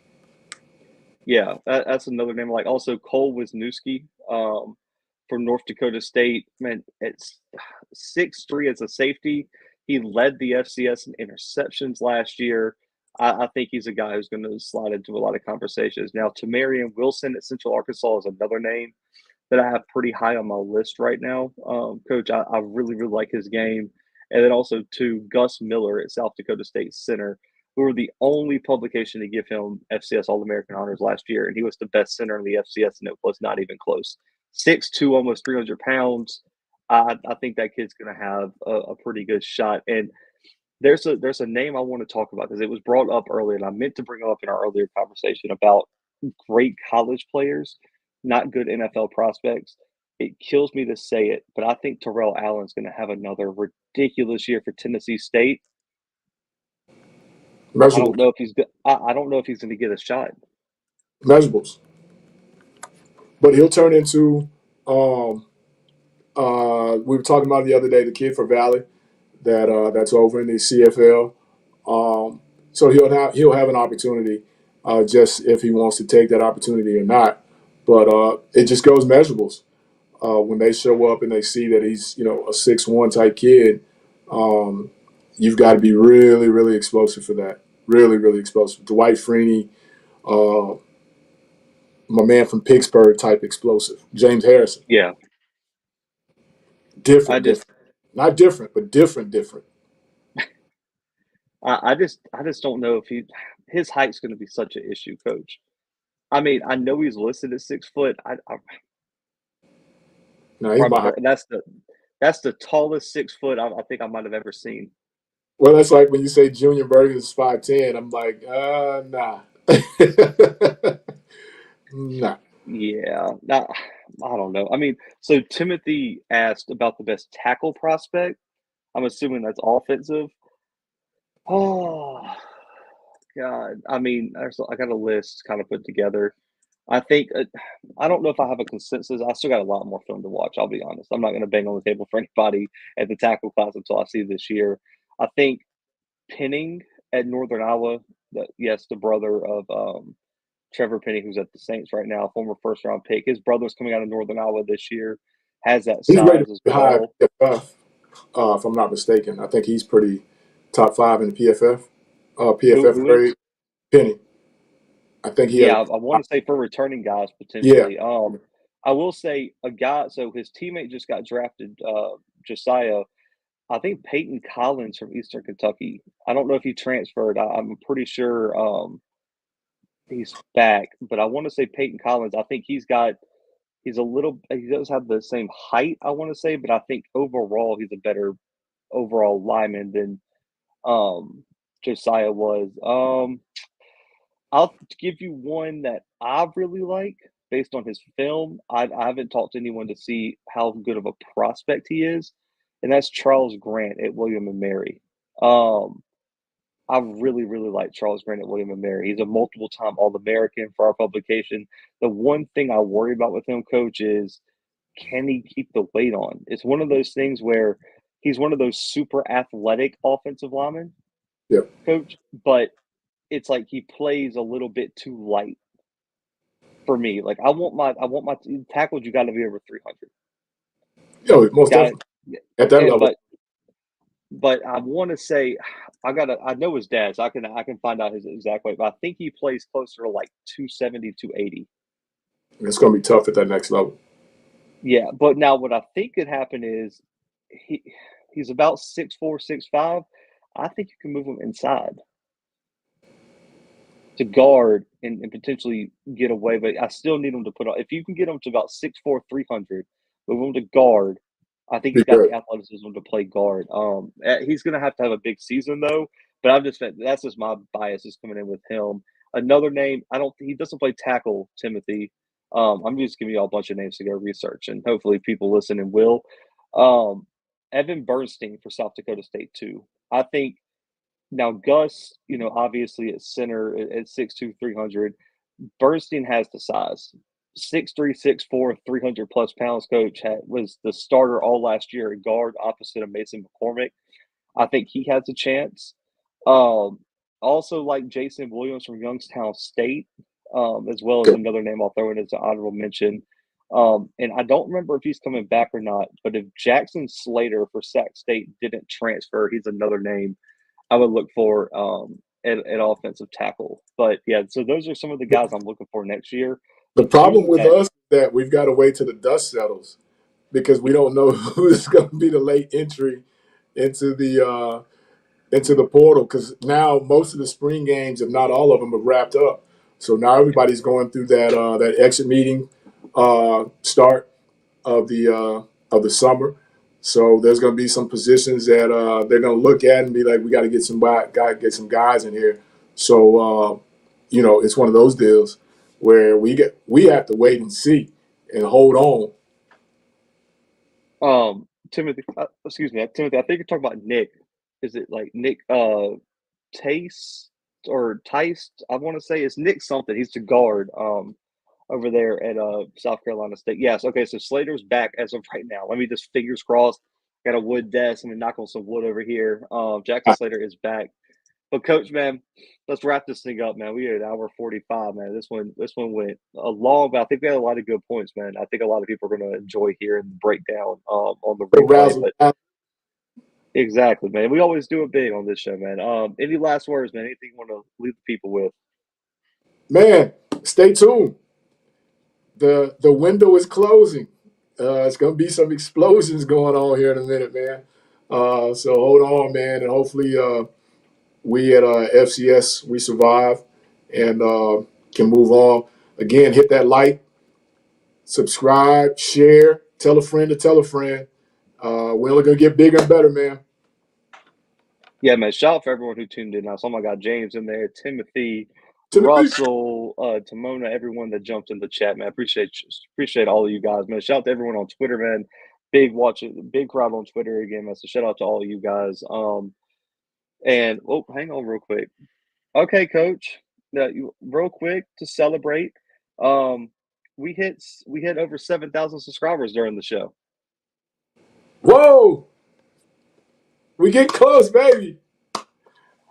yeah, that's another name. Like also Cole Wisniewski from North Dakota State. Man, it's 6'3" as a safety. He led the FCS in interceptions last year. I think he's a guy who's going to slide into a lot of conversations. Now, Tamarian Wilson at Central Arkansas is another name that I have pretty high on my list right now. Coach, I really like his game. And then also to Gus Miller at South Dakota State Center, who were the only publication to give him FCS All American honors last year, and he was the best center in the FCS, and it was not even close. 6'2", almost 300 pounds. I think that kid's going to have a pretty good shot. And there's a name I want to talk about because it was brought up earlier, and I meant to bring it up in our earlier conversation about great college players, not good NFL prospects. It kills me to say it, but I think Terrell Allen's going to have another ridiculous year for Tennessee State. I don't Measurables, know if he's go- I don't know if he's going to get a shot. measurables, but he'll turn into. Um, we were talking about the other day the kid for Valley that's over in the CFL. So he'll have an opportunity, just if he wants to take that opportunity or not. But it just goes measurables. When they show up and they see that he's a 6'1" type kid, um, you've got to be really explosive for that. Really explosive. Dwight Freeney, uh, my man from Pittsburgh type explosive. James Harrison, Yeah, I different, just not different, but different. I just don't know if his height's going to be such an issue, Coach. I mean, I know he's listed at 6 foot. No, he's my height. That's the tallest 6 foot I think I might have ever seen. Well, that's like when you say Junior Bergen is 5'10". I'm like, nah. Nah. Yeah, I don't know. I mean, so Timothy asked about the best tackle prospect. I'm assuming that's offensive. Oh God, I mean, I got a list kind of put together. I think I don't know if I have a consensus. I still got a lot more film to watch. I'll be honest. I'm not going to bang on the table for anybody at the tackle class until I see this year. I think Penning at Northern Iowa. Yes, the brother of Trevor Penny, who's at the Saints right now, former first-round pick. His brother's coming out of Northern Iowa this year, has that He's rated size as high well. PFF, if I'm not mistaken. I think he's pretty top 5 in the PFF. PFF Who grade. is? Penny. I think he had Yeah, I want to say for returning guys yeah. potentially. I will say a guy. So his teammate just got drafted, Josiah. I think Peyton Collins from Eastern Kentucky. I don't know if he transferred. I'm pretty sure he's back, but I want to say Peyton Collins. I think he's a little. He does have the same height. I want to say, but I think overall he's a better overall lineman than Josiah was. I'll give you one that I really like based on his film. I haven't talked to anyone to see how good of a prospect he is, and that's Charles Grant at William and Mary. Um, I really, really like Charles Grant at William and Mary. He's a multiple time All American for our publication. The one thing I worry about with him, coach, is can he keep the weight on? It's one of those things where he's one of those super athletic offensive linemen, Yeah. coach, but it's like he plays a little bit too light for me. Like I want my tackles. You got to be over 300. Yo, most Got it. definitely at that And level. but I want to say I know his dad, so I can find out his exact weight. But I think he plays closer to like 270, 280. It's gonna be tough at that next level. Yeah, but now what I think could happen is he he's about 6'4", 6'5". I think you can move him inside to guard and potentially get away. But I still need him to put on. If you can get him to about 6'4", 300, move him to guard. I think Be he's got good. the athleticism to play guard. He's going to have a big season though. But that's just my bias is coming in with him. Another name, he doesn't play tackle, Timothy. I'm just giving you all a bunch of names to go research, and hopefully people listening will. Um, Evan Bernstein for South Dakota State too. I think now Gus, obviously at center at 6'2", 300. Bernstein has the size. 6'3", 6'4", 300 plus pounds. Coach was the starter all last year at guard opposite of Mason McCormick. I think he has a chance. Um, Also, like Jason Williams from Youngstown State, as well as Okay. another name I'll throw in as an honorable mention. And I don't remember if he's coming back or not, but if Jackson Slater for Sac State didn't transfer, he's another name I would look for at offensive tackle. But yeah, so those are some of the guys I'm looking for next year. The The problem two with at us is that we've got to wait till the dust settles because we don't know who's going to be the late entry into the portal. Because now most of the spring games, if not all of them, have wrapped up. So now everybody's going through that exit meeting start of the summer. So there's going to be some positions that they're going to look at and be like, we got to get some guys in here. So it's one of those deals where we have to wait and see and hold on. Timothy, excuse me, Timothy. I think you're talking about Nick. Is it like Nick Taste or Tice? I want to say it's Nick something. He's the guard over there at South Carolina State. Yes. Okay. So Slater's back as of right now. Let me just fingers crossed. Got a wood desk. I'm gonna knock on some wood over here. Jackson Slater is back. But coach, man, let's wrap this thing up, man. We are at hour 45, man. This one went a long, but I think we had a lot of good points, man. I think a lot of people are going to enjoy hearing the breakdown on the replay. Razzle, But exactly, man. We always do it big on this show, man. Any last words, man? Anything you want to leave the people with? man, stay tuned. The window is closing. It's going to be some explosions going on here in a minute, man. So hold on, man, and hopefully we at FCS we survive and can move on. Again, hit that like, subscribe, share, tell a friend to tell a friend. We're only gonna get bigger and better, man. Yeah, man. Shout out for everyone who tuned in. I saw my guy James in there, Timothy, Timothy. Russell, Timona, everyone that jumped in the chat, man. Appreciate all of you guys, man. Shout out to everyone on Twitter, man. Big crowd on Twitter again, man. So shout out to all of you guys. And hang on real quick. Okay, coach. Now, real quick to celebrate. Um, we hit over 7,000 subscribers during the show. Whoa, we get close, baby.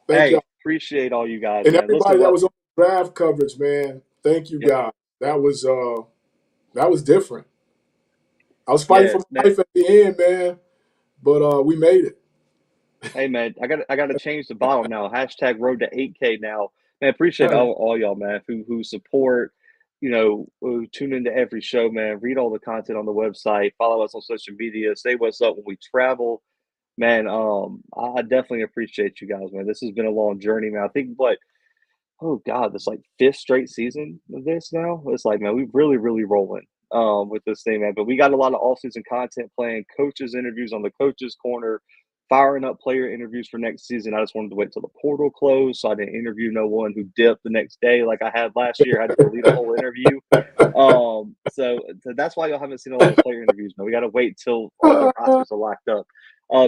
Thank Hey, y'all appreciate all you guys, and man. Listen, everybody that what? was on draft coverage, man. Thank you, Yep. guys. That was different. I was fighting Yeah, for my man. life at the end, man, but we made it. Hey man, I got to change the bottle now. Hashtag road to 8K now. Man, appreciate all y'all, man, who support, who tune into every show, man. Read all the content on the website. Follow us on social media. Say what's up when we travel, man. I definitely appreciate you guys, man. This has been a long journey, man. I think oh God, this like fifth straight season of this now. It's like, man, we really, really rolling with this thing, man. But we got a lot of off-season content playing, coaches interviews on the coaches corner, firing up player interviews for next season. I just wanted to wait till the portal closed so I didn't interview no one who dipped the next day like I had last year. I had to delete a whole interview. So that's why y'all haven't seen a lot of player interviews. Man, we got to wait till all the rosters are locked up.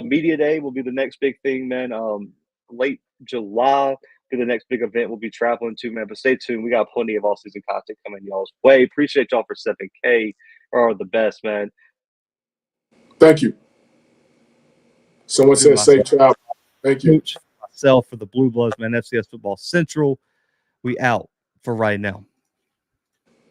Media day will be the next big thing, man. Late July be the next big event we'll be traveling to, man. But stay tuned. We got plenty of all-season content coming y'all's way. Appreciate y'all for 7K. Are the best, man. Thank you. Someone said safe travel. Thank you. Coach, myself for the Blue Bloods, man. FCS Football Central. We out for right now.